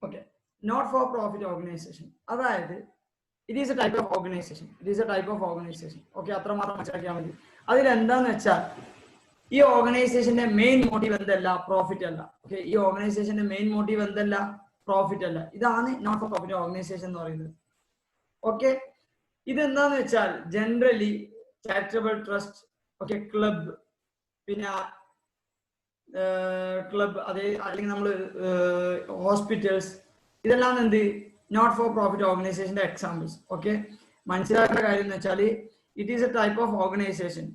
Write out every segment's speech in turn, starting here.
Okay, not for profit organization. അതായത് it is a type of organization. It is a type of organization. Okay, അത്രമാത്രം മനസ്സിലാക്കിയാൽ മതി. അതിൽ എന്താന്ന് വെച്ചാൽ ഈ ഓർഗനൈസേഷന്റെ മെയിൻ മോട്ടീവ് എന്തല്ല, പ്രോഫിറ്റ് അല്ല. ഓക്കെ, ഈ ഓർഗനൈസേഷന്റെ മെയിൻ മോട്ടീവ് എന്തല്ല, പ്രോഫിറ്റ് അല്ല. ഇതാണ് നോട്ട് ഫോർ പ്രോഫിറ്റ് ഓർഗനൈസേഷൻ എന്ന് പറയുന്നത്. ഓക്കെ, ഇതെന്താന്ന് വെച്ചാൽ generally charitable trust, okay, club, പിന്നെ ക്ലബ്, അതേ അല്ലെങ്കിൽ നമ്മൾ ഹോസ്പിറ്റൽസ്, ഇതെല്ലാം എന്ത് നോട്ട് ഫോർ പ്രോഫിറ്റ് ഓർഗനൈസേഷന്റെ എക്സാമ്പിൾസ്. ഓക്കെ, മനസ്സിലാക്കേണ്ട കാര്യം എന്ന് വെച്ചാൽ it is a type of organisation.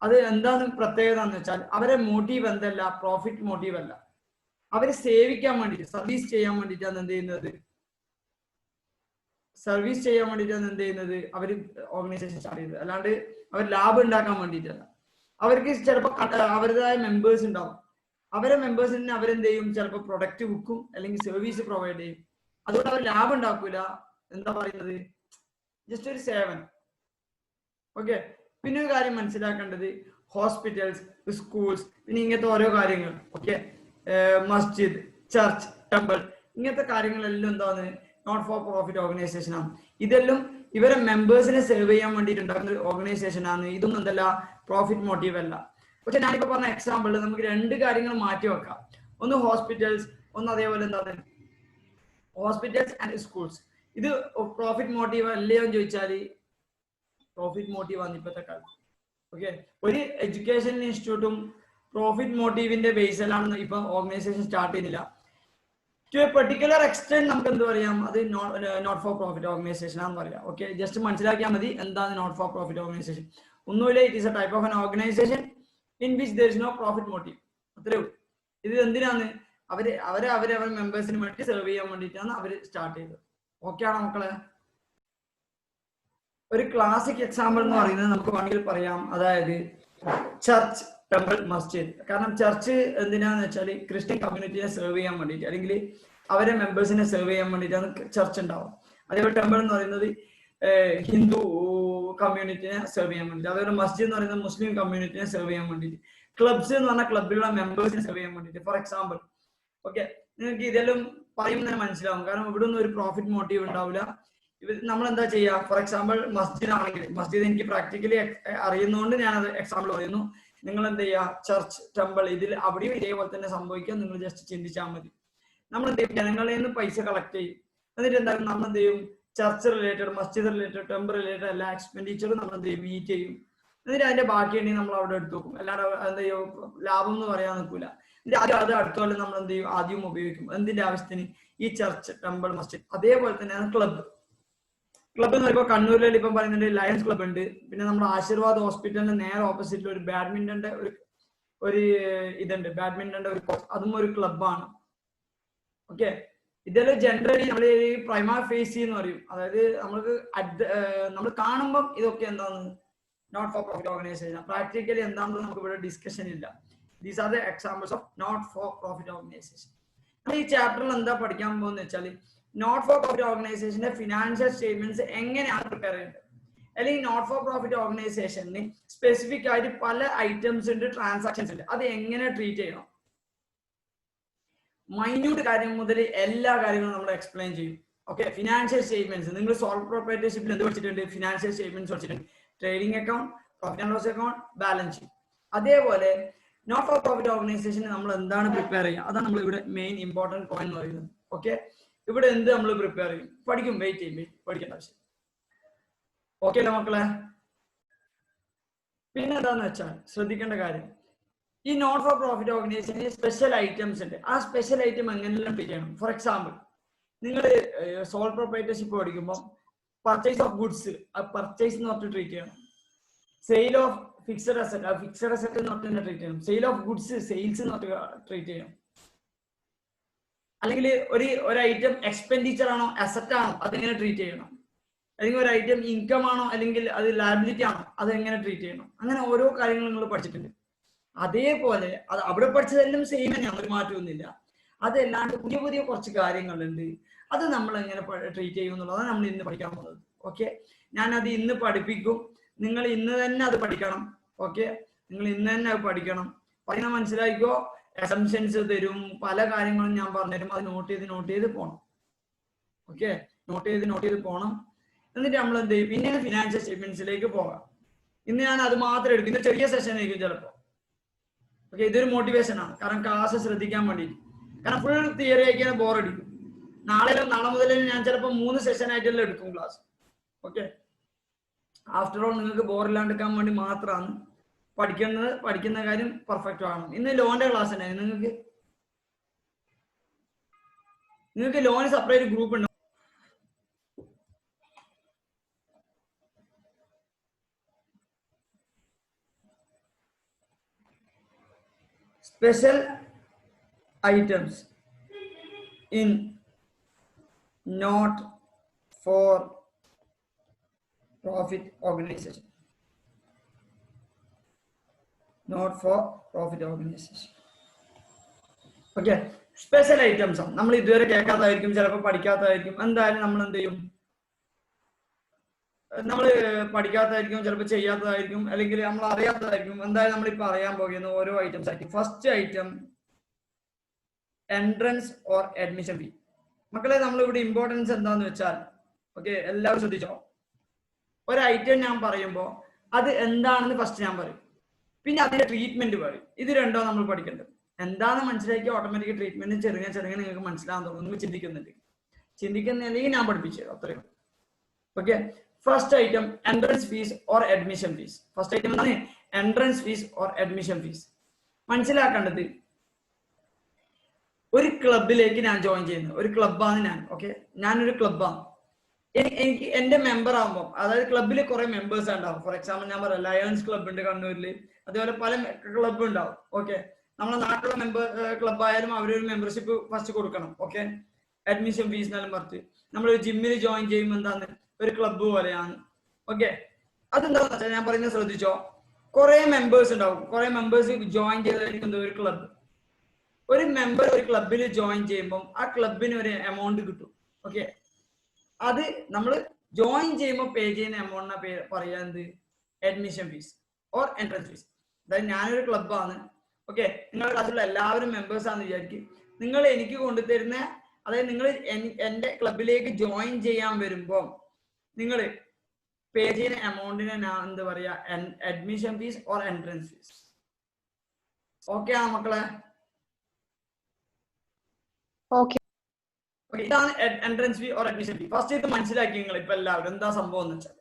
അത് എന്താണ് പ്രത്യേകത എന്ന് വെച്ചാൽ അവരെ മോട്ടീവ് എന്തല്ല, പ്രോഫിറ്റ് മോട്ടീവ് അല്ല. അവരെ സേവിക്കാൻ വേണ്ടിയിട്ട്, സർവീസ് ചെയ്യാൻ വേണ്ടിയിട്ടാണ് എന്ത് ചെയ്യുന്നത്, സർവീസ് ചെയ്യാൻ വേണ്ടിയിട്ടാണ് എന്ത് ചെയ്യുന്നത് അവർ ഓർഗനൈസേഷൻ സ്റ്റാർട്ട് ചെയ്തത്. അല്ലാണ്ട് അവർ ലാഭം ഉണ്ടാക്കാൻ വേണ്ടിയിട്ടല്ല. അവർക്ക് ചിലപ്പോൾ അവരുടേതായ മെമ്പേഴ്സ് ഉണ്ടാവും. അവരെ മെമ്പേഴ്സിന് അവരെന്ത് ചെയ്യും, ചിലപ്പോൾ പ്രൊഡക്റ്റ് വിൽക്കും അല്ലെങ്കിൽ സർവീസ് പ്രൊവൈഡ് ചെയ്യും. അതുകൊണ്ട് അവർ ലാഭം ഉണ്ടാക്കൂല. എന്താ പറയുന്നത്, ജസ്റ്റ് ഒരു സേവനം. ഓക്കെ, പിന്നെ ഒരു കാര്യം മനസ്സിലാക്കേണ്ടത് ഹോസ്പിറ്റൽസ്, സ്കൂൾസ്, പിന്നെ ഇങ്ങനത്തെ ഓരോ കാര്യങ്ങൾ, ഓക്കെ, മസ്ജിദ്, ചർച്ച്, ടെമ്പിൾ, ഇങ്ങനത്തെ കാര്യങ്ങളെല്ലാം എന്താണ് നോട്ട് ഫോർ പ്രോഫിറ്റ് ഓർഗനൈസേഷൻ ആണ്. ഇതെല്ലാം ഇവരെ മെമ്പേഴ്സിനെ സെർവ് ചെയ്യാൻ വേണ്ടിയിട്ട് ഉണ്ടാക്കുന്ന ഓർഗനൈസേഷൻ ആണ്. ഇതൊന്നും എന്തല്ല, പ്രോഫിറ്റ് മോട്ടീവ് അല്ല. പക്ഷെ ഞാനിപ്പോ പറഞ്ഞ എക്സാമ്പിൾ നമുക്ക് രണ്ട് കാര്യങ്ങൾ മാറ്റി വെക്കാം. ഒന്ന് ഹോസ്പിറ്റൽസ്, ഒന്ന് അതേപോലെ എന്താണ് ഹോസ്പിറ്റൽസ് ആൻഡ് സ്കൂൾസ്. ഇത് പ്രോഫിറ്റ് മോട്ടീവ് അല്ലയോ എന്ന് ചോദിച്ചാൽ പ്രോഫിറ്റ് മോട്ടീവ് ആണ് ഇപ്പോഴത്തെ കാലത്ത്. ഓക്കെ, ഒരു എഡ്യൂക്കേഷൻ ഇൻസ്റ്റിറ്റ്യൂട്ടും പ്രോഫിറ്റ് മോട്ടീവിന്റെ ബേസിലാണ് ഇപ്പൊ ഓർഗനൈസേഷൻ സ്റ്റാർട്ട് ചെയ്യുന്നില്ല. ടു എ പെർട്ടിക്കുലർ എക്സ്റ്റെന്റ് നമുക്ക് എന്ത് പറയാം, അത് നോട്ട് ഫോർ പ്രോഫിറ്റ് ഓർഗനൈസേഷൻ ആണെന്ന് പറയാം. ഓക്കെ, ജസ്റ്റ് മനസ്സിലാക്കിയാൽ മതി എന്താണ് നോട്ട് ഫോർ പ്രോഫിറ്റ് ഓർഗനൈസേഷൻ. ഒന്നുമില്ല, it is a type of an organization in which there is no profit motive. അത്രേ ഉള്ളൂ. ഇത് എന്തിനാണ്, അവരെ മെമ്പേഴ്സിന് വേണ്ടി സെർവ് ചെയ്യാൻ വേണ്ടിയിട്ടാണ് അവർ സ്റ്റാർട്ട് ചെയ്തത്. ഓക്കെ ആണോ മക്കളെ? ഒരു ക്ലാസിക് എക്സാമ്പിൾ എന്ന് പറയുന്നത് നമുക്ക് വേണമെങ്കിൽ പറയാം, അതായത് ചർച്ച്, ടെമ്പിൾ, മസ്ജിദ്. കാരണം ചർച്ച് എന്തിനാന്ന് വെച്ചാൽ ക്രിസ്ത്യൻ കമ്മ്യൂണിറ്റിയെ സെർവ് ചെയ്യാൻ വേണ്ടിയിട്ട് അല്ലെങ്കിൽ അവരെ മെമ്പേഴ്സിനെ സെർവ് ചെയ്യാൻ വേണ്ടിയിട്ടാണ് ചർച്ച് ഉണ്ടാവും. അതേപോലെ ടെമ്പിൾ എന്ന് പറയുന്നത് ഹിന്ദു കമ്മ്യൂണിറ്റിനെ സെർവ് ചെയ്യാൻ വേണ്ടിയിട്ട്. അതേപോലെ മസ്ജിദ് എന്ന് പറയുന്നത് മുസ്ലിം കമ്മ്യൂണിറ്റിനെ സെർവ് ചെയ്യാൻ വേണ്ടിയിട്ട്. ക്ലബ്സ് എന്ന് പറഞ്ഞാൽ ക്ലബിലുള്ള മെമ്പേഴ്സിനെ സെർവ് ചെയ്യാൻ വേണ്ടിയിട്ട്. ഫോർ എക്സാമ്പിൾ, ഓക്കെ, നിങ്ങൾക്ക് ഇതെല്ലാം പറയുമ്പോൾ തന്നെ മനസ്സിലാവും. കാരണം ഇവിടെ ഒന്നും ഒരു പ്രോഫിറ്റ് മോട്ടീവ് ഉണ്ടാവില്ല. നമ്മൾ എന്താ ചെയ്യുക, ഫോർ എക്സാമ്പിൾ മസ്ജിദ് ആണെങ്കിൽ, മസ്ജിദ് എനിക്ക് പ്രാക്ടിക്കലി അറിയുന്നതുകൊണ്ട് ഞാനത് എക്സാമ്പിൾ പറയുന്നു. നിങ്ങൾ എന്ത് ചെയ്യുക, ചർച്ച്, ടെമ്പിൾ, ഇതിൽ അവിടെയും ഇതേപോലെ തന്നെ സംഭവിക്കാം. നിങ്ങൾ ജസ്റ്റ് ചിന്തിച്ചാൽ മതി. നമ്മൾ എന്ത് ചെയ്യും, ജനങ്ങളിൽ നിന്ന് പൈസ കളക്ട് ചെയ്യും. എന്നിട്ട് എന്തായാലും നമ്മൾ എന്ത് ചെയ്യും, ചർച്ച് റിലേറ്റഡ്, മസ്ജിദ് റിലേറ്റഡ്, ടെമ്പിൾ റിലേറ്റഡ് എല്ലാ എക്സ്പെൻഡിച്ചറും നമ്മൾ എന്ത് ചെയ്യും, മീറ്റ് ചെയ്യും. എന്നിട്ട് അതിന്റെ ബാക്കിയുണ്ടെങ്കിൽ നമ്മൾ അവിടെ എടുത്തു നോക്കും. അല്ലാണ്ട് എന്താ ചെയ്യും, ലാഭം എന്ന് പറയാൻ നിൽക്കൂല. എന്നിട്ട് അത് അടുത്ത കൊല്ലം നമ്മൾ എന്ത് ചെയ്യും, ആദ്യം ഉപയോഗിക്കും. എന്തിന്റെ ആവശ്യത്തിന്, ഈ ചർച്ച്, ടെമ്പിൾ, മസ്ജിദ്. അതേപോലെ തന്നെയാണ് ക്ലബ്ബ്. ക്ലബ് എന്ന് പറയുമ്പോൾ കണ്ണൂരിൽ ഇപ്പം പറയുന്നുണ്ട് ലയൺസ് ക്ലബ് ഉണ്ട്. പിന്നെ നമ്മുടെ ആശീർവാദ് ഹോസ്പിറ്റലിന്റെ നേരെ ഓപ്പോസിറ്റിൽ ഒരു ബാഡ്മിന്റന്റെ ഒരു ഇതുണ്ട്, ബാഡ്മിന്റന്റെ ഒരു കോച്ച്, അതും ഒരു ക്ലബ്ബാണ്. ഓക്കെ, ഇതെല്ലാം ജനറലി നമ്മൾ ഈ പ്രൈമ ഫേസി എന്ന് പറയും. അതായത് നമ്മൾ കാണുമ്പോൾ ഇതൊക്കെ എന്താണ് not for profit organization. Practically എന്താണെന്ന് നമുക്ക് ഇവിടെ ഡിസ്കഷൻ ഇല്ല. These are the examples of not for profit organization. നമ്മൾ ഈ ചാപ്റ്ററിൽ എന്താ പഠിക്കാൻ പോകുന്നത് വെച്ചാൽ നോട്ട് ഫോർ പ്രോഫിറ്റ് ഓർഗനൈസേഷന്റെ ഫിനാൻഷ്യൽ സ്റ്റേറ്റ്മെന്റ്സ് എങ്ങനെയാണ് പ്രിപ്പയർ ചെയ്യേണ്ടത്. അല്ലെങ്കിൽ നോട്ട് ഫോർ പ്രോഫിറ്റ് ഓർഗനൈസേഷന് സ്പെസിഫിക് ആയിട്ട് പല ഐറ്റംസ് ഉണ്ട്, ട്രാൻസാക്ഷൻസ് ഉണ്ട്. അത് എങ്ങനെ ട്രീറ്റ് ചെയ്യണം, മൈന്യൂട്ട് കാര്യം മുതൽ എല്ലാ കാര്യങ്ങളും നമ്മൾ എക്സ്പ്ലെയിൻ ചെയ്യും. ഓക്കെ, ഫിനാൻഷ്യൽ സ്റ്റേറ്റ്മെന്റ്സ് നിങ്ങൾ സോൾ പ്രൊപ്രൈറ്റർഷിപ്പിൽ എന്ത് പഠിച്ചിട്ടുണ്ട്, ഫിനാൻഷ്യൽ സ്റ്റേറ്റ്മെന്റ്സ് പഠിച്ചിട്ടുണ്ട്. Trading account, profit and loss account, balance sheet. അതേപോലെ നോട്ട് ഫോർ പ്രോഫിറ്റ് ഓർഗനൈസേഷന് നമ്മൾ എന്താണ് പ്രിപ്പയർ ചെയ്യുക, അതാണ് നമ്മൾ ഇവിടെ മെയിൻ ഇമ്പോർട്ടന്റ് പോയിന്റ് എന്ന് പറയുന്നത്. ഓക്കെ, ഇവിടെ എന്ത് നമ്മൾ പ്രിപ്പയർ ചെയ്യും, പഠിക്കും, വെയിറ്റ് ചെയ്യും, പഠിക്കേണ്ട ആവശ്യം. ഓക്കെ അല്ലേ മക്കളെ? പിന്നെ എന്താന്ന് വെച്ചാൽ ശ്രദ്ധിക്കേണ്ട കാര്യം, ഈ നോട്ട് ഫോർ പ്രോഫിറ്റ് ഓർഗനൈസേഷന് സ്പെഷ്യൽ ഐറ്റംസ് ഉണ്ട്. ആ സ്പെഷ്യൽ ഐറ്റം എങ്ങനെയെല്ലാം ട്രീറ്റ് ചെയ്യണം. ഫോർ എക്സാമ്പിൾ, നിങ്ങൾ സോൾ പ്രൊപ്രൈറ്റർഷിപ്പ് പഠിക്കുമ്പോൾ പർച്ചേസ് ഓഫ് ഗുഡ്സ്, ആ പർച്ചേസ് എന്ന് പറഞ്ഞിട്ട് ട്രീറ്റ് ചെയ്യണം. സെയിൽ ഓഫ് ഫിക്സഡ് അസറ്റ്, ആ ഫിക്സഡ് അസറ്റ് എന്ന് പറഞ്ഞിട്ട് ട്രീറ്റ് ചെയ്യണം. സെയിൽ ഓഫ് ഗുഡ്സ്, സെയിൽസ് എന്ന് പറഞ്ഞിട്ട് ട്രീറ്റ് ചെയ്യണം. അല്ലെങ്കിൽ ഒരു ഐറ്റം എക്സ്പെൻഡിച്ചർ ആണോ അസറ്റ് ആണോ അതെങ്ങനെ ട്രീറ്റ് ചെയ്യണം. അല്ലെങ്കിൽ ഒരു ഐറ്റം ഇൻകം ആണോ അല്ലെങ്കിൽ അത് ലയബിലിറ്റി ആണോ അതെങ്ങനെ ട്രീറ്റ് ചെയ്യണം. അങ്ങനെ ഓരോ കാര്യങ്ങളും നിങ്ങൾ പഠിച്ചിട്ടുണ്ട്. അതേപോലെ അത് അവിടെ പഠിച്ചതെല്ലാം സെയിം തന്നെയാണ്, ഒരു മാറ്റമൊന്നുമില്ല. അതല്ലാണ്ട് പുതിയ പുതിയ കുറച്ച് കാര്യങ്ങളുണ്ട്. അത് നമ്മൾ എങ്ങനെ ട്രീറ്റ് ചെയ്യും എന്നുള്ളതാണ് നമ്മൾ ഇന്ന് പഠിക്കാൻ പോകുന്നത്. ഓക്കെ, ഞാനത് ഇന്ന് പഠിപ്പിക്കും. നിങ്ങൾ ഇന്ന് തന്നെ അത് പഠിക്കണം. ഓക്കെ, നിങ്ങൾ ഇന്ന് തന്നെ അത് പഠിക്കണം. പഠിക്കണം, മനസ്സിലാക്കിക്കോ. അസംഷൻസ് തരും, പല കാര്യങ്ങളും ഞാൻ പറഞ്ഞുതരും. അത് നോട്ട് ചെയ്ത് പോകണം. ഓക്കെ, നോട്ട് ചെയ്ത് പോകണം. എന്നിട്ട് നമ്മൾ എന്ത് ചെയ്യും, പിന്നീട് ഫിനാൻഷ്യൽ സ്റ്റേറ്റ്മെന്റ്സിലേക്ക് പോകാം. ഇന്ന് ഞാൻ അത് മാത്രം എടുക്കും. ഇത് ചെറിയ സെഷൻ ആയിരിക്കും ചിലപ്പോൾ. ഓക്കെ, ഇതൊരു മോട്ടിവേഷൻ ആണ്, കാരണം ക്ലാസ് ശ്രദ്ധിക്കാൻ വേണ്ടിയിട്ട്. കാരണം ഫുൾ തിയറി ആക്കിയാണ് ബോറടിക്കും. നാളെ മുതൽ ഞാൻ ചിലപ്പോൾ 3 സെഷൻ ആയിട്ടെല്ലാം എടുക്കും ക്ലാസ്. ഓക്കെ, ആഫ്റ്റർ ഓൾ നിങ്ങൾക്ക് ബോറില്ലാണ്ടിരിക്കാൻ വേണ്ടി മാത്രമാണ് പഠിക്കുന്ന കാര്യം പെർഫെക്റ്റ് ആകണം. ഇന്ന് ലോണിന്റെ ക്ലാസ് ഉണ്ടായി. നിങ്ങൾക്ക് ലോൺ സെപ്പറേറ്റ് ഗ്രൂപ്പ് ഉണ്ട്. Special items in not for profit organization. Not for profit organization. Okay, special items ആണ്. നമ്മൾ ഇതുവരെ കേൾക്കാത്തതായിരിക്കും, ചിലപ്പോൾ പഠിക്കാത്തതായിരിക്കും. എന്തായാലും നമ്മൾ എന്ത് ചെയ്യും, നമ്മൾ പഠിക്കാത്തതായിരിക്കും, ചിലപ്പോൾ ചെയ്യാത്തതായിരിക്കും, അല്ലെങ്കിൽ നമ്മൾ അറിയാത്തതായിരിക്കും. എന്തായാലും നമ്മളിപ്പോൾ അറിയാൻ പോകുന്ന ഓരോ ഐറ്റംസ് ആയിരിക്കും. First item entrance or admission fee. മക്കളെ, നമ്മളിവിടെ ഇമ്പോർട്ടൻസ് എന്താന്ന് വെച്ചാൽ, ഓക്കെ എല്ലാവരും ശ്രദ്ധിച്ചോ, ഒരു ഐറ്റം ഞാൻ പറയുമ്പോൾ അത് എന്താണെന്ന് ഫസ്റ്റ് ഞാൻ പറയും, പിന്നെ അതിന്റെ ട്രീറ്റ്മെന്റ് പറയും. ഇത് രണ്ടോ നമ്മൾ പഠിക്കേണ്ടത്. എന്താണെന്ന് മനസ്സിലാക്കി ഓട്ടോമാറ്റിക് ട്രീറ്റ്മെന്റ് ചെറുങ്ങനെ നിങ്ങൾക്ക് മനസ്സിലാകാൻ തോന്നുന്നു. ചിന്തിക്കുന്നില്ലെങ്കിൽ ഞാൻ പഠിപ്പിച്ചു തരാം, അത്രയും. Okay, first item entrance fees or admission fees. First item എന്താണ്? Entrance fees or admission fees. മനസ്സിലാക്കേണ്ടത്, ഒരു ക്ലബിലേക്ക് ഞാൻ ജോയിൻ ചെയ്യുന്നു. ഒരു ക്ലബ്ബാണ് ഞാൻ. ഓക്കെ, ഞാനൊരു ക്ലബ്ബാണ്. എനിക്ക് എന്റെ മെമ്പർ ആകുമ്പോൾ, അതായത് ക്ലബിൽ കുറെ മെമ്പേഴ്സ് ഉണ്ടാവും. ഫോർ എക്സാമ്പിൾ ഞാൻ പറയാം, ലയൺസ് ക്ലബ് ഉണ്ട് കണ്ണൂരിൽ, അതേപോലെ പല ക്ലബ്ബ് ഉണ്ടാവും. ഓക്കെ, നമ്മളെ നാട്ടിലുള്ള ക്ലബ് ആയാലും അവരൊരു മെമ്പർഷിപ്പ് ഫസ്റ്റ് കൊടുക്കണം. ഓക്കെ, അഡ്മിഷൻ ഫീസ് എന്നെല്ലാം പറഞ്ഞ് നമ്മൾ ജിമ്മിൽ ജോയിൻ ചെയ്യുമ്പോൾ എന്താണ്, ഒരു ക്ലബ്ബ് പോലെയാണ്. ഓക്കെ, അതെന്താണെന്ന് വെച്ചാൽ ഞാൻ പറയുന്നത് ശ്രദ്ധിച്ചോ, കുറെ മെമ്പേഴ്സ് ഉണ്ടാവും. കുറെ മെമ്പേഴ്സ് ജോയിൻ ചെയ്തായിരിക്കും എന്താ ഒരു ക്ലബ്ബ്. ഒരു മെമ്പർ ഒരു ക്ലബിൽ ജോയിൻ ചെയ്യുമ്പോൾ ആ ക്ലബിന് ഒരു എമൗണ്ട് കിട്ടും. ഓക്കെ, അത് നമ്മൾ ജോയിൻ ചെയ്യുമ്പോൾ പേ ചെയ്യുന്ന എമൗണ്ടിനെ പറയുന്നത് admission fees or entrance fees. അതായത് ഞാനൊരു ക്ലബ്ബാണ്. ഓക്കെ, നിങ്ങളുടെ ക്ലാസ്സിലുള്ള എല്ലാവരും മെമ്പേഴ്സ് ആണെന്ന് വിചാരിക്കും. നിങ്ങൾ എനിക്ക് കൊണ്ടുതരുന്ന, അതായത് നിങ്ങൾ എന്റെ ക്ലബിലേക്ക് ജോയിൻ ചെയ്യാൻ വരുമ്പോൾ നിങ്ങൾ പേ ചെയ്യുന്ന എമൗണ്ടിനെ ഞാൻ എന്താ പറയാ, admission fees or entrance fees. Okay ആ മക്കളെ? ഇതാണ് entrance fee or admission fee. First ഇത് മനസ്സിലാക്കി നിങ്ങൾ ഇപ്പൊ എല്ലാവരും എന്താ സംഭവം എന്ന് വെച്ചാൽ,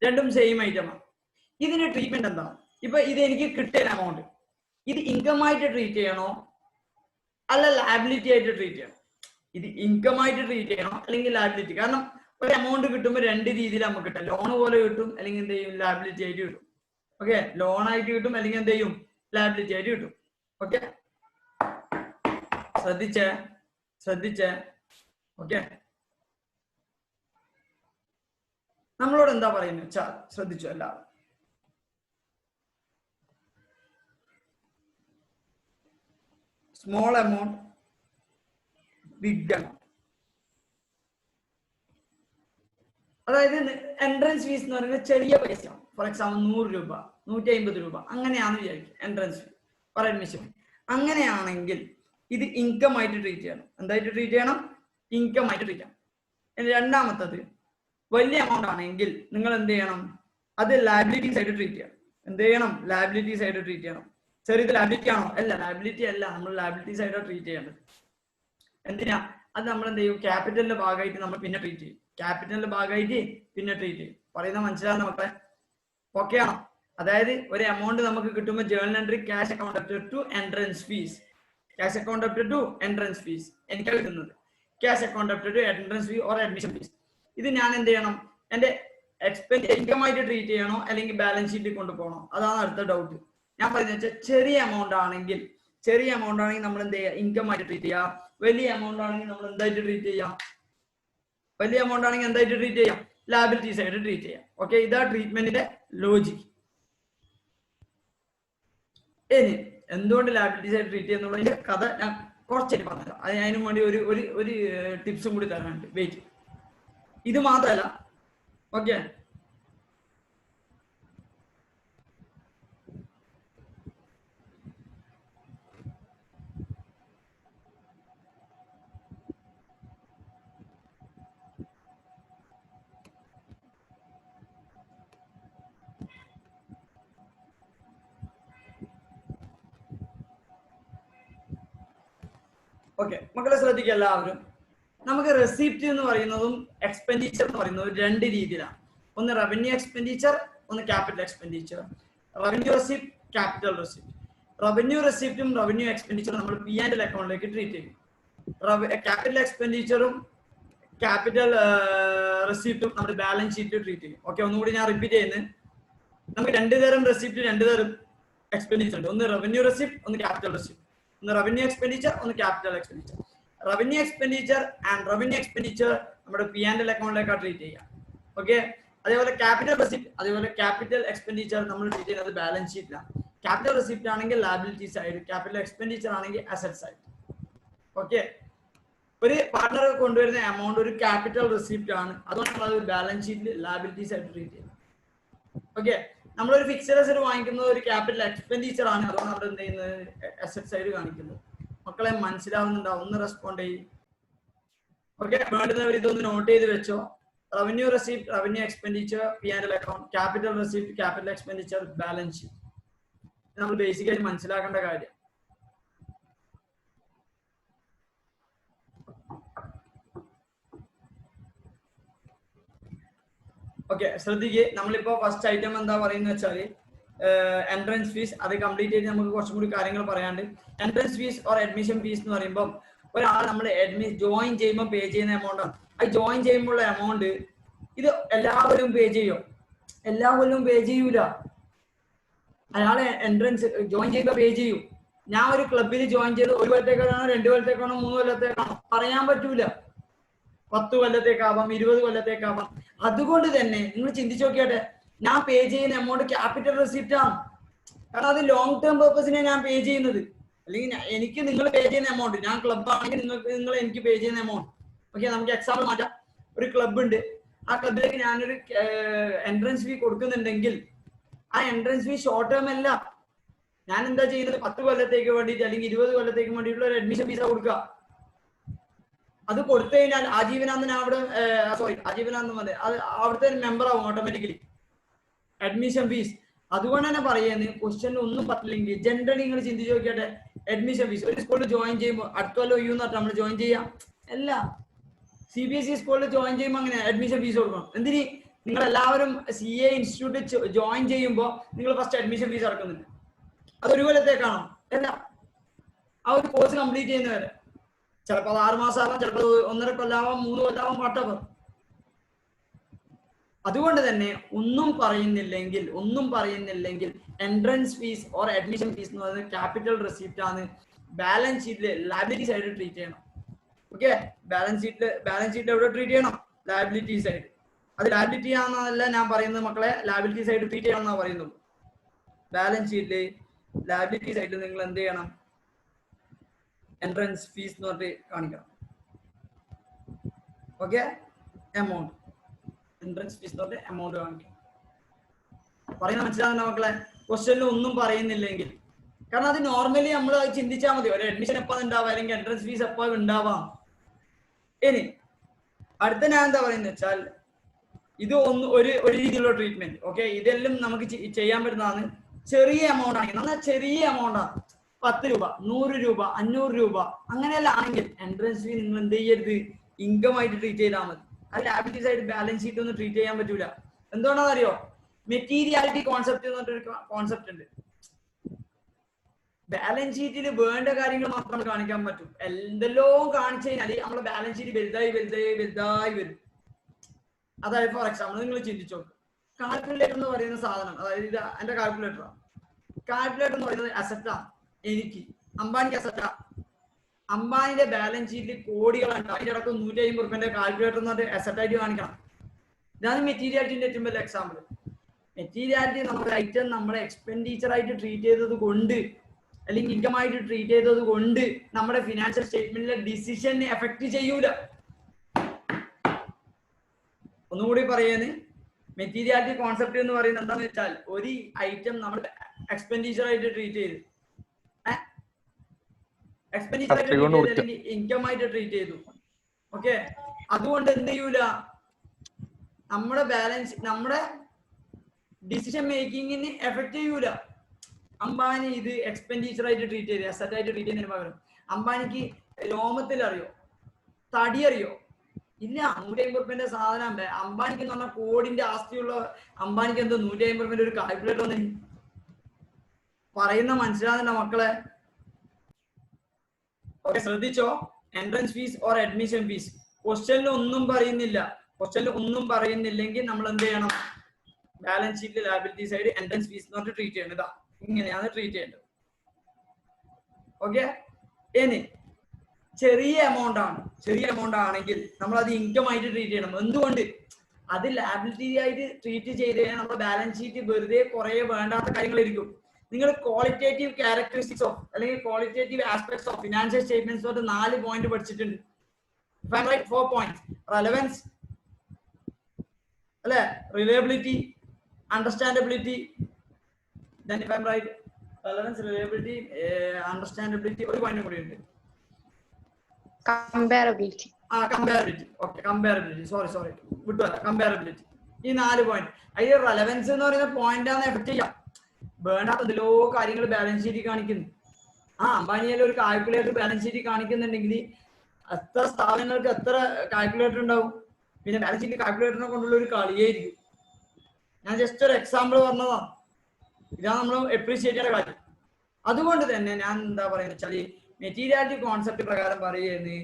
രണ്ടും സെയിം ഐറ്റമാണ്. ഇതിന്റെ ട്രീറ്റ്മെന്റ് എന്താ? ഇപ്പൊ ഇത് എനിക്ക് കിട്ടിയ എമൗണ്ട്, ഇത് ഇൻകം ആയിട്ട് ട്രീറ്റ് ചെയ്യണോ അല്ല ലാബിലിറ്റി ആയിട്ട് ട്രീറ്റ് ചെയ്യണം? ഇത് ഇൻകം ആയിട്ട് ട്രീറ്റ് ചെയ്യണോ അല്ലെങ്കിൽ ലാബിലിറ്റി? കാരണം ഒരു എമൗണ്ട് കിട്ടുമ്പോൾ രണ്ട് രീതിയിൽ നമുക്ക് കിട്ടും. ലോൺ പോലെ കിട്ടും, അല്ലെങ്കിൽ എന്ത് ചെയ്യും, ലാബിലിറ്റി ആയിട്ട് കിട്ടും. ഓക്കെ, ലോൺ ആയിട്ട് കിട്ടും, അല്ലെങ്കിൽ എന്ത് ചെയ്യും, ലാബിലിറ്റി ആയിട്ട് കിട്ടും. ഓക്കെ, ശ്രദ്ധിച്ചേ. ഓക്കെ, നമ്മളോട് എന്താ പറയുന്നത് വെച്ചാൽ ശ്രദ്ധിച്ചു എല്ലാവരും. Small amount, big amount. അതായത് എൻട്രൻസ് ഫീസ് എന്ന് പറയുന്നത് ചെറിയ പൈസ. ഫോർ എക്സാമ്പിൾ 100 രൂപ, 150 രൂപ, അങ്ങനെയാണ് വിചാരിക്കും എൻട്രൻസ് ഫീ ഫോർ അഡ്മിഷൻ. അങ്ങനെയാണെങ്കിൽ ഇത് ഇൻകം ആയിട്ട് ട്രീറ്റ് ചെയ്യണം. എന്തായിട്ട് ട്രീറ്റ് ചെയ്യണം? ഇൻകം ആയിട്ട് ട്രീറ്റ് ചെയ്യണം. രണ്ടാമത്തത്, വലിയ എമൗണ്ട് ആണെങ്കിൽ നിങ്ങൾ എന്ത് ചെയ്യണം? അത് ലാബിലിറ്റീസ് ആയിട്ട് ട്രീറ്റ് ചെയ്യണം. എന്ത് ചെയ്യണം? ലാബിലിറ്റീസ് ആയിട്ട് ട്രീറ്റ് ചെയ്യണം. ചെറിയത് ലാബിലിറ്റി ആണോ? അല്ല, ലാബിലിറ്റി അല്ല, നമ്മൾ ലാബിലിറ്റീസ് ആയിട്ട് ട്രീറ്റ് ചെയ്യേണ്ടത്. എന്തിനാ? അത് നമ്മൾ എന്ത് ചെയ്യും, ക്യാപിറ്റലിന്റെ ഭാഗമായിട്ട് നമ്മൾ പിന്നെ ട്രീറ്റ് ചെയ്യും. ക്യാപിറ്റലിന്റെ ഭാഗമായിട്ട് പിന്നെ ട്രീറ്റ് ചെയ്യും. പറയുന്നത് മനസ്സിലാകുന്ന മക്കളെ? ഓക്കെ ആണോ? അതായത് ഒരു എമൗണ്ട് നമുക്ക് കിട്ടുമ്പോൾ journal entry cash account debited to entrance fees, cash account debited to entrance fees. എനിക്ക് കിട്ടുന്നത് cash account debited to entrance fee or admission fees. ഇത് ഞാൻ എന്ത് ചെയ്യണം? എന്റെ എക്സ്പെൻസ് ഇൻകം ആയിട്ട് ട്രീറ്റ് ചെയ്യണോ അല്ലെങ്കിൽ ബാലൻസ് ഷീറ്റിൽ കൊണ്ടുപോകണോ? അതാണ് അടുത്ത ഡൗട്ട്. ഞാൻ പറയുന്നത് വെച്ചാൽ ചെറിയ എമൗണ്ട് ആണെങ്കിൽ നമ്മൾ എന്ത് ചെയ്യുക? ഇൻകം ആയിട്ട് ട്രീറ്റ് ചെയ്യാം. വലിയ എമൗണ്ട് ആണെങ്കിൽ നമ്മൾ എന്തായിട്ട് ട്രീറ്റ് ചെയ്യാം? വലിയ എമൗണ്ട് ആണെങ്കിൽ എന്തായിട്ട് ട്രീറ്റ് ചെയ്യാം? ലാബിലിറ്റീസ് ആയിട്ട് ട്രീറ്റ് ചെയ്യാം. ഓക്കെ, ഇതാ ട്രീറ്റ്മെന്റിന്റെ ലോജിക്. ഇനി എന്തുകൊണ്ട് ലാബിലിറ്റീസ് ആയിട്ട് ട്രീറ്റ് ചെയ്യുന്നുള്ളതിന്റെ കഥ ഞാൻ കുറച്ചായിട്ട് പറഞ്ഞുതരാം. അതിനു വേണ്ടി ഒരു ടിപ്സും കൂടി തരാനുണ്ട്. വെയിറ്റ്. ഇത് മാത്രമല്ല, ഓക്കെ, ഓക്കെ മക്കളെ ശ്രദ്ധിക്കുക എല്ലാവരും. നമുക്ക് റെസിപ്റ്റ് എന്ന് പറയുന്നതും എക്സ്പെൻഡിച്ചർ എന്ന് പറയുന്നതും രണ്ട് രീതിയിലാണ്. ഒന്ന് റവന്യൂ എക്സ്പെൻഡിച്ചർ, ഒന്ന് capital expenditure. Revenue receipt, capital receipt. Revenue റെസിപ്റ്റും റവന്യൂ എക്സ്പെൻഡിച്ചറും നമ്മൾ P&L അക്കൗണ്ടിലേക്ക് ട്രീറ്റ് ചെയ്യും. ക്യാപിറ്റൽ എക്സ്പെൻഡിച്ചറും ക്യാപിറ്റൽ റെസിപ്റ്റും നമ്മുടെ ബാലൻസ് ഷീറ്റിൽ ട്രീറ്റ് ചെയ്യും. ഓക്കെ, ഒന്നുകൂടി ഞാൻ റിപ്പീറ്റ് ചെയ്യുന്നത്. നമുക്ക് രണ്ട് തരം റെസിപ്റ്റ്, രണ്ട് തരം എക്സ്പെൻഡിച്ചർ ഉണ്ട്. ഒന്ന് റവന്യൂ റെസിപ്റ്റ്, ഒന്ന് ക്യാപിറ്റൽ റെസിപ്റ്റ്. ഒന്ന് റവന്യൂ എക്സ്പെൻഡിച്ചർ, ഒന്ന് capital expenditure. Revenue expenditure and revenue expenditure നമ്മുടെ P&L അക്കൗണ്ടിലേക്കാണ് ട്രീറ്റ് ചെയ്യുക. ഓക്കെ, അതേപോലെ ക്യാപിറ്റൽ റെസിപ്റ്റ്, അതേപോലെ ക്യാപിറ്റൽ എക്സ്പെൻഡിച്ചർ നമ്മൾ ട്രീറ്റ് ചെയ്യുന്നത് ബാലൻസ് ഷീറ്റിലാണ്. ക്യാപിറ്റൽ റെസിപ്റ്റ് ആണെങ്കിൽ ലയബിലിറ്റി സൈഡ്, ക്യാപിറ്റൽ എക്സ്പെൻഡിച്ചർ ആണെങ്കിൽ അസറ്റ് സൈഡ്. ഓക്കെ, ഒരു പാർട്ണർ കൊണ്ടുവരുന്ന എമൗണ്ട് ഒരു ക്യാപിറ്റൽ റെസിപ്റ്റ് ആണ്, അതുകൊണ്ട് നമ്മൾ അത് ബാലൻസ് ഷീറ്റിൽ ലയബിലിറ്റി സൈഡ് ട്രീറ്റ് ചെയ്യുന്നത്. ഓക്കെ, നമ്മളൊരു ഫിക്സഡ് അസറ്റ് വാങ്ങിക്കുന്നത് ഒരു ക്യാപിറ്റൽ എക്സ്പെൻഡിച്ചർ ആണ്, അതുകൊണ്ട് നമ്മൾ എന്ത് ചെയ്യുന്നത് അസറ്റ് സൈഡ് കാണിക്കുന്നത്. മക്കളെ മനസ്സിലാവുന്നുണ്ടാവും? ഒന്ന് റെസ്പോണ്ട് ചെയ്യും. ഓക്കെ, വേണ്ടുന്നവർ ഇതൊന്ന് നോട്ട് ചെയ്ത് വെച്ചോ. Revenue receipt, revenue expenditure, P&L account. Capital receipt, capital expenditure, balance sheet. നമ്മൾ ബേസിക്കായിട്ട് മനസ്സിലാക്കേണ്ട കാര്യം. ഓക്കെ, ശ്രദ്ധിക്കുക. നമ്മളിപ്പോ ഫസ്റ്റ് ഐറ്റം എന്താ പറയുന്നത് വെച്ചാല് എൻട്രൻസ് ഫീസ്. അത് കംപ്ലീറ്റ് ചെയ്ത് നമുക്ക് കുറച്ചും കൂടി കാര്യങ്ങൾ പറയാണ്ട്. Entrance fees or admission fees എന്ന് പറയുമ്പോൾ ഒരാൾ നമ്മൾ ജോയിൻ ചെയ്യുമ്പോൾ പേ ചെയ്യുന്ന എമൗണ്ട് ആണ്. അത് ജോയിൻ ചെയ്യുമ്പോൾ എമൗണ്ട് ഇത് എല്ലാവരും പേ ചെയ്യും? എല്ലാ കൊല്ലവും പേ ചെയ്യൂല. അയാളെ എൻട്രൻസ് ജോയിൻ ചെയ്യുമ്പോൾ പേ ചെയ്യും. ഞാൻ ഒരു ക്ലബിൽ ജോയിൻ ചെയ്ത് 1 കൊല്ലത്തേക്കാണോ 2 കൊല്ലത്തേക്കാണോ 3 കൊല്ലത്തേക്കാണോ പറയാൻ പറ്റൂല. 10 കൊല്ലത്തേക്കാവാം, 20 കൊല്ലത്തേക്കാവാം. അതുകൊണ്ട് തന്നെ നിങ്ങൾ ചിന്തിച്ചു നോക്കിയാട്ടെ, ഞാൻ പേ ചെയ്യുന്ന എമൗണ്ട് ക്യാപിറ്റൽ റെസിപ്റ്റ് ആണ്. കാരണം അത് ലോങ് ടേം പർപ്പസിനെ ഞാൻ പേ ചെയ്യുന്നത്. അല്ലെങ്കിൽ എനിക്ക് നിങ്ങൾ പേ ചെയ്യുന്ന എമൗണ്ട്, ഞാൻ ക്ലബ് ആണെങ്കിൽ നിങ്ങൾ എനിക്ക് പേ ചെയ്യുന്ന എമൗണ്ട്. ഓക്കെ, നമുക്ക് എക്സാമ്പിൾ മാറ്റാം. ഒരു ക്ലബ് ഉണ്ട്, ആ ക്ലബിലേക്ക് ഞാനൊരു എൻട്രൻസ് ഫീ കൊടുക്കുന്നുണ്ടെങ്കിൽ ആ എൻട്രൻസ് ഫീ ഷോർട്ട് ടേം അല്ല. ഞാൻ എന്താ ചെയ്യുന്നത്? 10 കൊല്ലത്തേക്ക് വേണ്ടിയിട്ട് അല്ലെങ്കിൽ 20 കൊല്ലത്തേക്ക് വേണ്ടിയിട്ടുള്ള ഒരു അഡ്മിഷൻ ഫീസാ കൊടുക്കുക. അത് കൊടുത്തു കഴിഞ്ഞാൽ ആജീവനാന്തൻ അവിടെ ആജീവനാന്തം മതി, അത് അവിടുത്തെ മെമ്പർ ആവും ഓട്ടോമാറ്റിക്കലി അഡ്മിഷൻ ഫീസ്. അതുകൊണ്ട് തന്നെ പറയുന്നത് ക്വസ്റ്റ്യനിൽ ഒന്നും പറ്റില്ലെങ്കിൽ ജനറലി നിങ്ങൾ ചിന്തിച്ച് നോക്കിയാട്ടെ, അഡ്മിഷൻ ഫീസ് ഒരു സ്കൂളിൽ ജോയിൻ ചെയ്യുമ്പോൾ അടുത്ത കൊല്ലം ഒയ്യൂന്ന് പറഞ്ഞാൽ നമ്മൾ ജോയിൻ ചെയ്യാം? അല്ല. CBSE സ്കൂളിൽ ജോയിൻ ചെയ്യുമ്പോൾ അങ്ങനെ അഡ്മിഷൻ ഫീസ് കൊടുക്കണം. എന്തിന്? നിങ്ങൾ എല്ലാവരും CA ഇൻസ്റ്റിറ്റ്യൂട്ടിൽ ജോയിൻ ചെയ്യുമ്പോൾ നിങ്ങൾ ഫസ്റ്റ് അഡ്മിഷൻ ഫീസ് അടക്കുന്നുണ്ട്. അത് 1 കൊല്ലത്തേക്കാണോ? അല്ല, ആ ഒരു കോഴ്സ് കംപ്ലീറ്റ് ചെയ്യുന്നവരെ. ചിലപ്പോൾ അത് 6 മാസം ആവാം, ചിലപ്പോൾ 1.5 കൊല്ലാവാം, 3 കൊല്ലാവാം, വാട്ടവർ. അതുകൊണ്ട് തന്നെ ഒന്നും പറയുന്നില്ലെങ്കിൽ entrance fees or admission fees എന്ന് പറയുന്നത് ക്യാപിറ്റൽ റെസിപ്റ്റ് ആണ്. ബാലൻസ് ഷീറ്റിൽ ലയബിലിറ്റി സൈഡ് ട്രീറ്റ് ചെയ്യണം. ഓക്കെ, ബാലൻസ് ഷീറ്റിൽ എവിടെ ട്രീറ്റ് ചെയ്യണം? Liability side. അത് ലയബിലിറ്റി ആണെന്നല്ല ഞാൻ പറയുന്നത് മക്കളെ, ലയബിലിറ്റി സൈഡ് ട്രീറ്റ് ചെയ്യണം എന്നാണ് പറയുന്നുള്ളൂ. ബാലൻസ് ഷീറ്റിൽ ലയബിലിറ്റി സൈഡിൽ നിങ്ങൾ എന്ത് ചെയ്യണം? എൻട്രൻസ് ഫീസ് എന്ന് പറഞ്ഞിട്ട് കാണിക്കണം. ഓക്കെ, എമൗണ്ട് എൻട്രൻസ് ഫീസ് എന്ന് പറഞ്ഞിട്ട് എമൗണ്ട് കാണിക്കണം. പറയുന്ന മനസ്സിലാകുന്ന മക്കളെ? ക്വസ്റ്റ്യനിൽ ഒന്നും പറയുന്നില്ലെങ്കിൽ, കാരണം അത് നോർമലി നമ്മൾ ചിന്തിച്ചാൽ മതി, ഒരു അഡ്മിഷൻ എപ്പോൾ ഉണ്ടാവാം അല്ലെങ്കിൽ എൻട്രൻസ് ഫീസ് എപ്പോൾ ഉണ്ടാവാം. ഇനി അടുത്ത ഞാൻ എന്താ പറയുന്നത് വെച്ചാൽ ഇത് ഒരു രീതിയിലുള്ള ട്രീറ്റ്മെന്റ്. ഓക്കെ, ഇതെല്ലാം നമുക്ക് ചെയ്യാൻ പറ്റുന്നതാണ്. ചെറിയ എമൗണ്ട് ആണെങ്കിൽ, എന്നാൽ ചെറിയ എമൗണ്ട് ആണ്, 10 രൂപ, 100 രൂപ, 500 രൂപ, അങ്ങനെയല്ല ആണെങ്കിൽ എൻട്രൻസ് ഫീ നിങ്ങൾ എന്ത് ചെയ്യരുത്? ഇൻകം ആയിട്ട് ട്രീറ്റ് ചെയ്താൽ മതി. അത് ലയബിലിറ്റി സൈഡ് ബാലൻസ് ഷീറ്റ് ഒന്നും ട്രീറ്റ് ചെയ്യാൻ പറ്റൂല. എന്തുകൊണ്ടാണെന്ന് അറിയോ? മെറ്റീരിയാലിറ്റി കോൺസെപ്റ്റ് എന്ന് പറഞ്ഞൊരു കോൺസെപ്റ്റ് ഉണ്ട്. ബാലൻസ് ഷീറ്റിൽ വേണ്ട കാര്യങ്ങൾ മാത്രം കാണിക്കാൻ പറ്റും. എന്തെല്ലോ കാണിച്ചു കഴിഞ്ഞാൽ നമ്മളെ ബാലൻസ് ഷീറ്റ് വലുതായി വരും. അതായത് ഫോർ എക്സാമ്പിൾ നിങ്ങൾ ചിന്തിച്ചു നോക്ക്, കാൽക്കുലേറ്റർ എന്ന് പറയുന്ന സാധനം, അതായത് ഇത് എന്റെ കാൽക്കുലേറ്ററാണ്. കാൽക്കുലേറ്റർ എന്ന് പറയുന്നത് അസറ്റാണ്. എനിക്ക് അംബാനിക്ക് അസറ്റാ. അംബാനിന്റെ ബാലൻസ് ഷീറ്റിൽ കോടികളുണ്ട്, അതിന്റെ അടക്കം 150 റുപ്യന്റെ കാൽക്കുലേറ്റർ എന്ന് പറഞ്ഞിട്ട് അസറ്റായിട്ട് കാണിക്കണം. ഇതാണ് മെറ്റീരിയാലിറ്റിന്റെ ഏറ്റവും വലിയ എക്സാമ്പിൾ. മെറ്റീരിയാലിറ്റി നമ്മുടെ ഐറ്റം നമ്മളെ എക്സ്പെൻഡിച്ചർ ആയിട്ട് ട്രീറ്റ് ചെയ്തത് കൊണ്ട് അല്ലെങ്കിൽ ഇൻകം ആയിട്ട് ട്രീറ്റ് ചെയ്തത് കൊണ്ട് നമ്മുടെ ഫിനാൻഷ്യൽ സ്റ്റേറ്റ്മെന്റിലെ ഡിസിഷനെ എഫക്ട് ചെയ്യൂല. ഒന്നുകൂടി പറയുന്നത്, മെറ്റീരിയാലിറ്റി കോൺസെപ്റ്റ് എന്ന് പറയുന്നത് എന്താണെന്ന് വെച്ചാൽ ഒരു ഐറ്റം നമ്മൾ എക്സ്പെൻഡിച്ചർ ആയിട്ട് ട്രീറ്റ് ചെയ്തു, ഇൻകം ആയിട്ട് ട്രീറ്റ് ചെയ്തു. ഓക്കെ, അതുകൊണ്ട് എന്ത് ചെയ്യൂല? നമ്മുടെ ബാലൻസ്, നമ്മുടെ ഡിസിഷൻ മേക്കിങ്ങിന് എഫക്ട് ചെയ്യൂല. അംബാനി ഇത് എക്സ്പെൻഡിച്ചർ ആയിട്ട് ട്രീറ്റ് ചെയ്ത് അസറ്റ് ആയിട്ട് ട്രീറ്റ് ചെയ്യുന്നതിന് പകരം അംബാനിക്ക് രോമത്തിൽ അറിയോ? തടി അറിയോ? ഇല്ല. 150 സാധനം. അംബാനിക്ക് എന്ന് പറഞ്ഞാൽ കോടിന്റെ ആസ്തിയുള്ള അംബാനിക്ക് എന്തോ 150 ഒരു കാൽക്കുലേറ്റർ ഒന്നും പറയുന്ന മനസ്സിലാകുന്ന മക്കളെ. ഓക്കെ, ശ്രദ്ധിച്ചോ. Entrance fees or admission fees ക്വസ്റ്റ്യനിൽ ഒന്നും പറയുന്നില്ല. ക്വസ്റ്റ്യനിൽ ഒന്നും പറയുന്നില്ലെങ്കിൽ നമ്മൾ എന്ത് ചെയ്യണം? ബാലൻസ് ഷീറ്റിൽ ലയബിലിറ്റി സൈഡ് എൻട്രൻസ് ഫീസ് എന്ന് പറഞ്ഞിട്ട് ട്രീറ്റ് ചെയ്യേണ്ടത്. ഇങ്ങനെയാണ് ട്രീറ്റ് ചെയ്യേണ്ടത്. ഓക്കെ, ഇനി ചെറിയ എമൗണ്ട് ആണ്. ചെറിയ എമൗണ്ട് ആണെങ്കിൽ നമ്മൾ അത് ഇൻകം ആയിട്ട് ട്രീറ്റ് ചെയ്യണം. എന്തുകൊണ്ട്? അത് ലയബിലിറ്റി ആയിട്ട് ട്രീറ്റ് ചെയ്ത് കഴിഞ്ഞാൽ നമ്മുടെ ബാലൻസ് ഷീറ്റ് വെറുതെ കുറെ വേണ്ടാത്ത കാര്യങ്ങളായിരിക്കും. നിങ്ങൾ ക്വാളിറ്റേറ്റീവ് ക്യാരക്ടറിസ്റ്റിക്സ് ഓഫ് അല്ലെങ്കിൽ qualitative aspects of financial statements തൊട്ട് 4 പോയിന്റ് പഠിച്ചിട്ടുണ്ട്. 4 പോയിന്റ്സ്. റെലവൻസ് അല്ലെ, reliability, understandability, then if I'm right, relevance, reliability, understandability, ഒരു പോയിന്റ് കൂടി ഉണ്ട്. Comparability. Comparability. Okay, comparability. Sorry വിട്ടുവല്ല. കമ്പാരബിലിറ്റി. ഈ 4 പോയിന്റ്. അതിൽ റെലവൻസ് എന്ന് പറയുന്ന പോയിന്റ് ആണ് എഫക്ട് ചെയ്യാം. വേണ്ടാത്ത എന്തെല്ലോ കാര്യങ്ങൾ ബാലൻസ് ഷീറ്റിൽ കാണിക്കുന്നു. അംബാനിയിൽ ഒരു കാൽക്കുലേറ്റർ ബാലൻസ് ഷീറ്റിൽ കാണിക്കുന്നുണ്ടെങ്കിൽ എത്ര സ്ഥാപനങ്ങൾക്ക് എത്ര കാൽക്കുലേറ്റർ ഉണ്ടാവും? പിന്നെ ബാലൻസ് ഷീറ്റിൽ കാൽക്കുലേറ്ററിനെ കൊണ്ടുള്ള ഒരു കളിയായിരിക്കും. ഞാൻ ജസ്റ്റ് ഒരു എക്സാമ്പിൾ പറഞ്ഞതാണ്. ഇതാണ് നമ്മൾ അപ്രീഷിയേറ്റ് ചെയ്യേണ്ട കാര്യം. അതുകൊണ്ട് തന്നെ ഞാൻ എന്താ പറയുന്നത് വെച്ചാൽ മെറ്റീരിയാലിറ്റി കോൺസെപ്റ്റ് പ്രകാരം പറയുന്നത്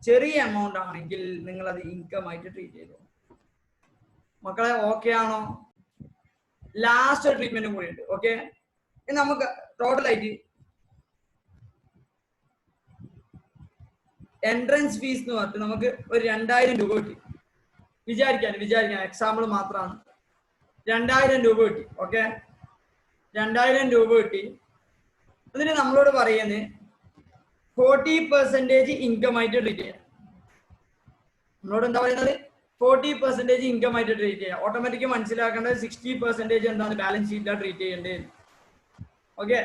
ചെറിയ എമൗണ്ട് ആണെങ്കിൽ നിങ്ങൾ അത് ഇൻകം ആയിട്ട് ട്രീറ്റ് ചെയ്തു. മക്കളെ ഓക്കെ ആണോ? ലാസ്റ്റ് ട്രീറ്റ്മെന്റും കൂടി ഉണ്ട്. ഓക്കെ, നമുക്ക് ടോട്ടലായിട്ട് എൻട്രൻസ് ഫീസ് എന്ന് പറഞ്ഞിട്ട് നമുക്ക് ഒരു 2000 രൂപ കിട്ടി. വിചാരിക്കാൻ എക്സാമ്പിൾ മാത്രമാണ്. 2000 രൂപ കിട്ടി. ഓക്കെ, 2000 രൂപ കിട്ടി. അതിന് നമ്മളോട് പറയുന്നത് 40% ഇൻകം ആയിട്ട് ട്രീറ്റ് ചെയ്യാം. നമ്മളോട് എന്താ പറയുന്നത്? 40% ഇൻകം ആയിട്ട് ട്രീറ്റ് ചെയ്യാം. ഓട്ടോമാറ്റിക് മനസ്സിലാക്കേണ്ടത് 60% എന്താണ് ബാലൻസ് ഷീറ്റിലാണ് ട്രീറ്റ് ചെയ്യേണ്ടത്. ഓക്കെ,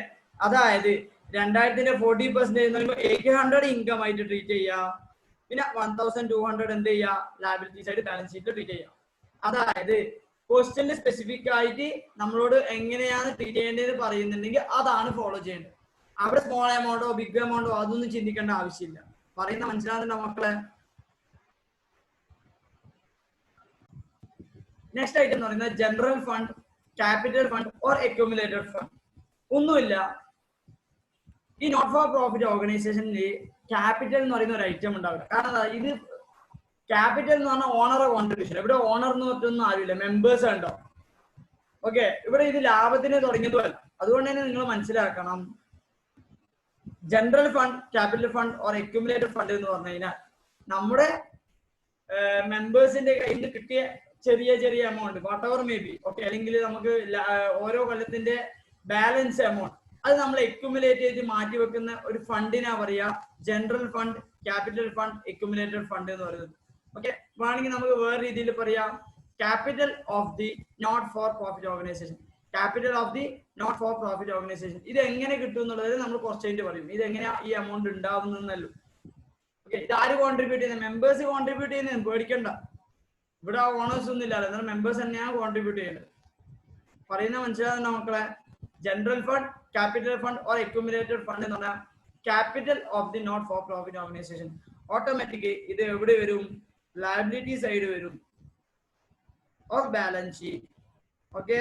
അതായത് 2000ന്റെ 40% എന്ന് പറയുമ്പോൾ 800 ഇൻകം ആയിട്ട് ട്രീറ്റ് ചെയ്യാം. പിന്നെ 1200 എന്ത് ചെയ്യാം? ലയബിലിറ്റി സൈഡ് ബാലൻസ് ഷീറ്റിൽ ട്രീറ്റ് ചെയ്യാം. അതായത് ക്വസ്റ്റ്യനിൽ സ്പെസിഫിക് ആയിട്ട് നമ്മളോട് എങ്ങനെയാണ് ട്രീറ്റ് ചെയ്യേണ്ടതെന്ന് പറയുന്നുണ്ടെങ്കിൽ അതാണ് ഫോളോ ചെയ്യേണ്ടത്. അവിടെ സ്മോൾ എമൗണ്ടോ ബിഗ് എമൗണ്ടോ അതൊന്നും ചിന്തിക്കേണ്ട ആവശ്യമില്ല. പറയുന്ന മനസ്സിലാകുന്നുണ്ടോ മക്കളെ? നെക്സ്റ്റ് ഐറ്റം എന്ന് പറയുന്നത് general fund, capital fund or accumulated fund. ഒന്നുമില്ല, ഈ നോട്ട് ഫോർ പ്രോഫിറ്റ് ഓർഗനൈസേഷനിൽ ക്യാപിറ്റൽ എന്ന് പറയുന്ന ഒരു ഐറ്റം ഉണ്ടാവില്ല. കാരണം ഇത് ക്യാപിറ്റൽ എന്ന് പറഞ്ഞാൽ ഓണറെ കോൺട്രിബ്യൂഷൻ. ഇവിടെ ഓണർ എന്ന് പറഞ്ഞൊന്നും ആരുമില്ല, മെമ്പേഴ്സ് ഉണ്ടോ. ഓക്കെ, ഇവിടെ ഇത് ലാഭത്തിന് തുടങ്ങിയതുമല്ല. അതുകൊണ്ട് തന്നെ നിങ്ങൾ മനസ്സിലാക്കണം, general fund, capital fund or accumulated fund എന്ന് പറഞ്ഞു കഴിഞ്ഞാൽ നമ്മുടെ മെമ്പേഴ്സിന്റെ കയ്യിൽ നിന്ന് കിട്ടിയ ചെറിയ amount what ever may be. Okay, അല്ലെങ്കിൽ നമുക്ക് ഓരോ കൊല്ലത്തിന്റെ ബാലൻസ് എമൗണ്ട് അത് നമ്മൾ അക്യുമുലേറ്റ് ചെയ്ത് മാറ്റി വെക്കുന്ന ഒരു ഫണ്ടിനാ പറയാ general fund, capital fund, accumulated fund എന്ന് പറയുന്നത്. ഓക്കെ, വേണമെങ്കിൽ നമുക്ക് വേറെ രീതിയിൽ പറയാം capital of the not for profit organization. Capital of the not for profit organization ഇത് എങ്ങനെ കിട്ടും എന്നുള്ളത് നമ്മൾ കുറച്ച് കഴിഞ്ഞിട്ട് പറയും. ഇത് എങ്ങനെയാ ഈ എമൗണ്ട് ഉണ്ടാവുന്നല്ലോ. ഓക്കെ, ഇത് ആര് കോൺട്രിബ്യൂട്ട് ചെയ്യുന്നത്? മെമ്പേഴ്സ് കോൺട്രിബ്യൂട്ട് ചെയ്യുന്നത്. പേടിക്കണ്ട, ഇവിടെ ഓണേഴ്സ് ഒന്നും ഇല്ലല്ലോ, എന്നാൽ മെമ്പേഴ്സ് തന്നെയാണ് കോൺട്രിബ്യൂട്ട് ചെയ്യുന്നത്. പറയുന്ന മനസ്സിലാകുന്ന മക്കളെ, general fund, capital fund or accumulated fund എന്ന് പറഞ്ഞാൽ capital of the not for profit organization. Automatic ഇത് എവിടെ വരും? ലയബിലിറ്റി സൈഡ് വരും of balance sheet. Okay,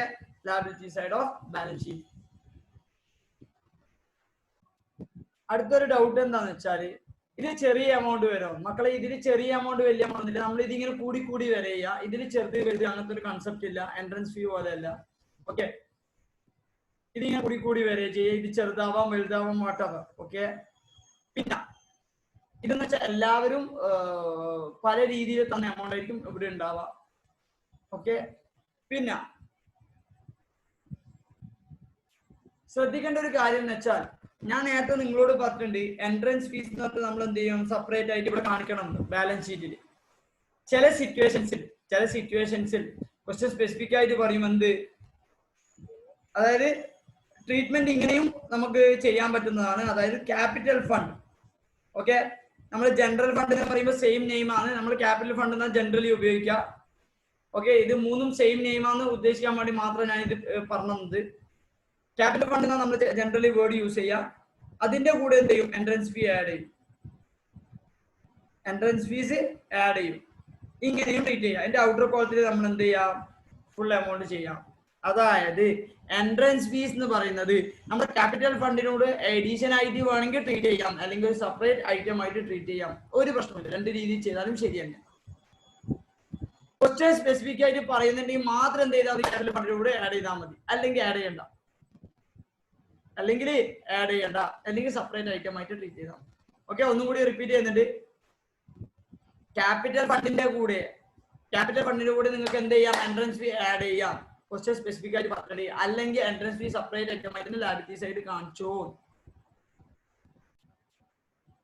liability side of balance sheet. അടുത്തൊരു ഡൗട്ട് എന്താന്ന് വെച്ചാല് ഇത് ചെറിയ എമൗണ്ട് വരും മക്കളെ. ഇതിൽ ചെറിയ എമൗണ്ട് വലിയ എമൗണ്ട് ഇല്ല. നമ്മൾ ഇതിങ്ങനെ കൂടി വരിക. ഇതിൽ ചെറുത് വലുത് അങ്ങനത്തെ ഒരു കൺസെപ്റ്റ് ഇല്ല. എൻട്രൻസ് ഫീ പോലെയല്ല. ഓക്കെ, ഇതിങ്ങനെ കൂടി വരിക ചെയ്യുക. ഇത് ചെറുതാവാം വലുതാവാം വാട്ടവർ. ഓക്കെ, പിന്നെ ഇതെന്ന് വെച്ചാൽ എല്ലാവരും പല രീതിയിൽ തന്നെ എമൗണ്ട് ആയിരിക്കും ഇവിടെ ഉണ്ടാവുക. ഓക്കെ, പിന്നെ ശ്രദ്ധിക്കേണ്ട ഒരു കാര്യം എന്ന് വെച്ചാൽ ഞാൻ നേരത്തെ നിങ്ങളോട് പറഞ്ഞിട്ടുണ്ട് എൻട്രൻസ് ഫീസ് എന്ന് പറഞ്ഞാൽ നമ്മൾ എന്ത് ചെയ്യും? സെപ്പറേറ്റ് ആയിട്ട് ഇവിടെ കാണിക്കണം ബാലൻസ് ഷീറ്റിൽ. ചില സിറ്റുവേഷൻസിൽ ക്വസ്റ്റ്യൻ സ്പെസിഫിക് ആയിട്ട് പറയും എന്ത്, അതായത് ട്രീറ്റ്മെന്റ് ഇങ്ങനെയും നമുക്ക് ചെയ്യാൻ പറ്റുന്നതാണ്. അതായത് ക്യാപിറ്റൽ ഫണ്ട്. ഓക്കെ, നമ്മൾ ജനറൽ ഫണ്ട് എന്ന് പറയുമ്പോൾ സെയിം നെയിം ആണ്. നമ്മൾ ക്യാപിറ്റൽ ഫണ്ട് എന്നാൽ ജനറലി ഉപയോഗിക്കുക. ഓക്കെ, ഇത് മൂന്നും സെയിം നെയിം ആണ് ഉദ്ദേശിക്കാൻ വേണ്ടി മാത്രം ഞാൻ ഇത് പറഞ്ഞത്. ക്യാപിറ്റൽ ഫണ്ട് എന്നാൽ നമ്മൾ ജനറലി വേർഡ് യൂസ് ചെയ്യുക. അതിന്റെ കൂടെ എന്ത് ചെയ്യും? എൻട്രൻസ് ഫീ ആഡ് ചെയ്യും. എൻട്രൻസ് ഫീസ് ആഡ് ചെയ്യും. ഇങ്ങനെയും ട്രീറ്റ് ചെയ്യാം. അതിന്റെ ഔട്ടർ കോളത്തിൽ നമ്മൾ എന്ത് ചെയ്യാം, ഫുൾ എമൗണ്ട് ചെയ്യാം. അതായത് എൻട്രൻസ് ഫീസ് എന്ന് പറയുന്നത് നമ്മുടെ ക്യാപിറ്റൽ ഫണ്ടിനോട് എഡീഷൻ ആയിട്ട് വേണമെങ്കിൽ ട്രീറ്റ് ചെയ്യാം, അല്ലെങ്കിൽ ഒരു സെപ്പറേറ്റ് ഐറ്റം ആയിട്ട് ട്രീറ്റ് ചെയ്യാം. ഒരു പ്രശ്നമില്ല, രണ്ട് രീതിയിൽ ചെയ്താലും ശരി തന്നെ. ക്വസ്റ്റ്യൻ സ്പെസിഫിക് ആയിട്ട് പറയുന്നുണ്ടെങ്കിൽ മാത്രം എന്ത് ചെയ്താൽ ക്യാപിറ്റൽ ഫണ്ടിനോട് ആഡ് ചെയ്താൽ മതി, അല്ലെങ്കിൽ ആഡ് ചെയ്യണ്ട, അല്ലെങ്കിൽ സെപ്പറേറ്റ് ഐറ്റം ആയിട്ട് ട്രീറ്റ് ചെയ്താൽ മതി. ഓക്കെ, ഒന്നും കൂടി റിപ്പീറ്റ് ചെയ്യുന്നുണ്ട്. ക്യാപിറ്റൽ ഫണ്ടിന്റെ കൂടെ നിങ്ങൾക്ക് എന്ത് ചെയ്യാം, എൻട്രൻസ് ഫീ ആഡ് ചെയ്യാം, ക്വസ്റ്റ്യൻ സ്പെസിഫിക് ആയിട്ട് പറഞ്ഞിട്ട്, അല്ലെങ്കിൽ എൻട്രൻസ് ഫീ സെപ്പറേറ്റ് ഐറ്റം ആയിട്ട് ലയബിലിറ്റി സൈഡ് കാണിച്ചു.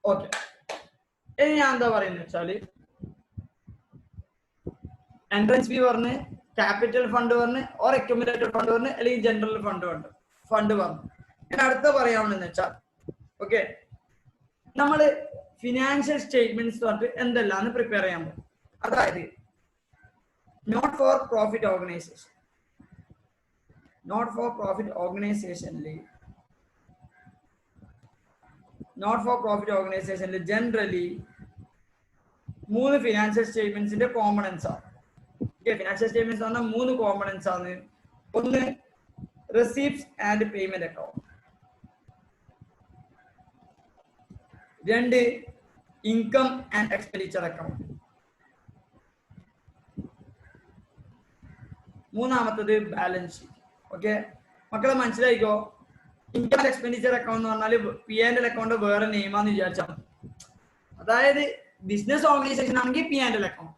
ഓക്കെ, ഇനി ഞാൻ എന്താ പറയുന്നത് വെച്ചാല് എൻട്രൻസ് ഫീ പറഞ്ഞ്, ക്യാപിറ്റൽ ഫണ്ട് പറഞ്ഞ്, ഓർ അക്യുമുലേറ്റഡ് ഫണ്ട് പറഞ്ഞ്, അല്ലെങ്കിൽ ജനറൽ ഫണ്ട് പറഞ്ഞു. ഞാൻ അടുത്ത പറയാമെന്ന് വെച്ചാൽ ഓക്കെ, നമ്മള് ഫിനാൻഷ്യൽ സ്റ്റേറ്റ്മെന്റ്സ് പറഞ്ഞിട്ട് എന്തെല്ലാം പ്രിപ്പയർ ചെയ്യാൻ പറ്റും. അതായത് നോട്ട് ഫോർ പ്രോഫിറ്റ് ഓർഗനൈസേഷനിൽ ജനറലി 3 ഫിനാൻഷ്യൽ സ്റ്റേറ്റ്മെന്റ്സിന്റെ കോമ്പണൻസ് ആണ്. ഫിനാൻഷ്യൽ സ്റ്റേറ്റ്മെന്റ്സ് പറഞ്ഞാൽ 3 കോമ്പണൻസ് ആണ്. ഒന്ന് receipts and payment account, 2 income and expenditure account, 3ാമത്തത് ബാലൻസ് ഷീറ്റ്. ഓക്കെ മക്കളെ മനസ്സിലായിക്കോ. ഇൻകം ആൻഡ് എക്സ്പെൻഡിച്ചർ അക്കൗണ്ട് എന്ന് പറഞ്ഞാൽ P&L അക്കൗണ്ട് വേറെ നെയിമാന്ന് വിചാരിച്ചാൽ, അതായത് ബിസിനസ് ഓർഗനൈസേഷൻ ആണെങ്കിൽ P&L account,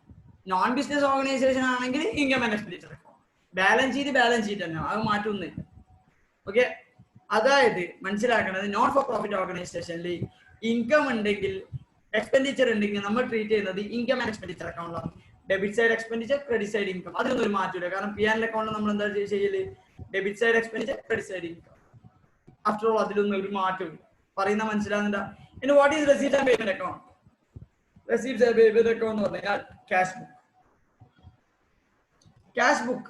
non business organisation ആണെങ്കിൽ income and expenditure account. Balance sheet തന്നെ, അത് മാറ്റൊന്നുമില്ല. ഓക്കെ, അതായത് മനസ്സിലാക്കേണ്ടത് നോട്ട് ഫോർ പ്രോഫിറ്റ് ഓർഗനൈസേഷനിൽ ഇൻകം ഉണ്ടെങ്കിൽ എക്സ്പെൻഡിച്ചർ ഉണ്ടെങ്കിൽ നമ്മൾ ട്രീറ്റ് ചെയ്യുന്നത് ഇൻകം ആൻഡ് എക്സ്പെൻഡിച്ചർ അക്കൗണ്ടിലാണ്. Debit side expenditure, credit side income, അതിനൊന്നും ഒരു മാറ്റമില്ല. കാരണം P&L അക്കൗണ്ട് നമ്മൾ എന്താ ചെയ്യല്, debit side expenditure, credit side income. After all അതിലൊന്നും ഒരു മാറ്റമില്ല. പറയുന്ന മനസ്സിലാകുന്നുണ്ടാ? ഇനി what is receipt and payment account? Receipt and payment account എന്ന് പറഞ്ഞാൽ cash book.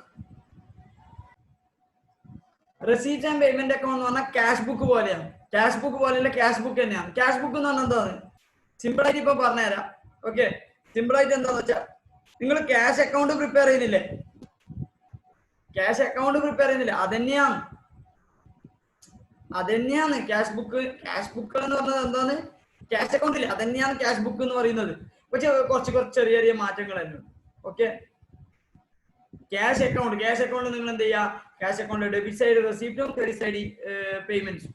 Receipt and payment account എന്ന് പറഞ്ഞാൽ ക്യാഷ് ബുക്ക് പോലെയാണ്. ക്യാഷ് ബുക്ക് പോലെയല്ല, ക്യാഷ് ബുക്ക് തന്നെയാണ്. ക്യാഷ് ബുക്ക് എന്ന് പറഞ്ഞാൽ എന്താണ്, സിമ്പിൾ ആയിട്ട് ഇപ്പൊ പറഞ്ഞുതരാം. ഓക്കെ, സിമ്പിൾ ആയിട്ട് എന്താന്ന് വെച്ചാൽ, നിങ്ങൾ ക്യാഷ് അക്കൗണ്ട് പ്രിപ്പയർ ചെയ്യുന്നില്ലേ, അതന്നെയാണ് ക്യാഷ് ബുക്ക്. ക്യാഷ് ബുക്ക് എന്ന് പറഞ്ഞത് എന്താണ്, ക്യാഷ് അക്കൗണ്ട് ഇല്ലേ, അതന്നെയാണ് ക്യാഷ് ബുക്ക് എന്ന് പറയുന്നത്. പക്ഷെ കുറച്ച് ചെറിയ മാറ്റങ്ങൾ തന്നെ. ഓക്കെ, ക്യാഷ് അക്കൗണ്ട് നിങ്ങൾ എന്ത് ചെയ്യുക, ക്യാഷ് അക്കൗണ്ട് ഡെബിറ്റ് സൈഡ് റെസിപ്റ്റും, ക്രെഡിറ്റ് സൈഡ് പേയ്മെന്റ്സും,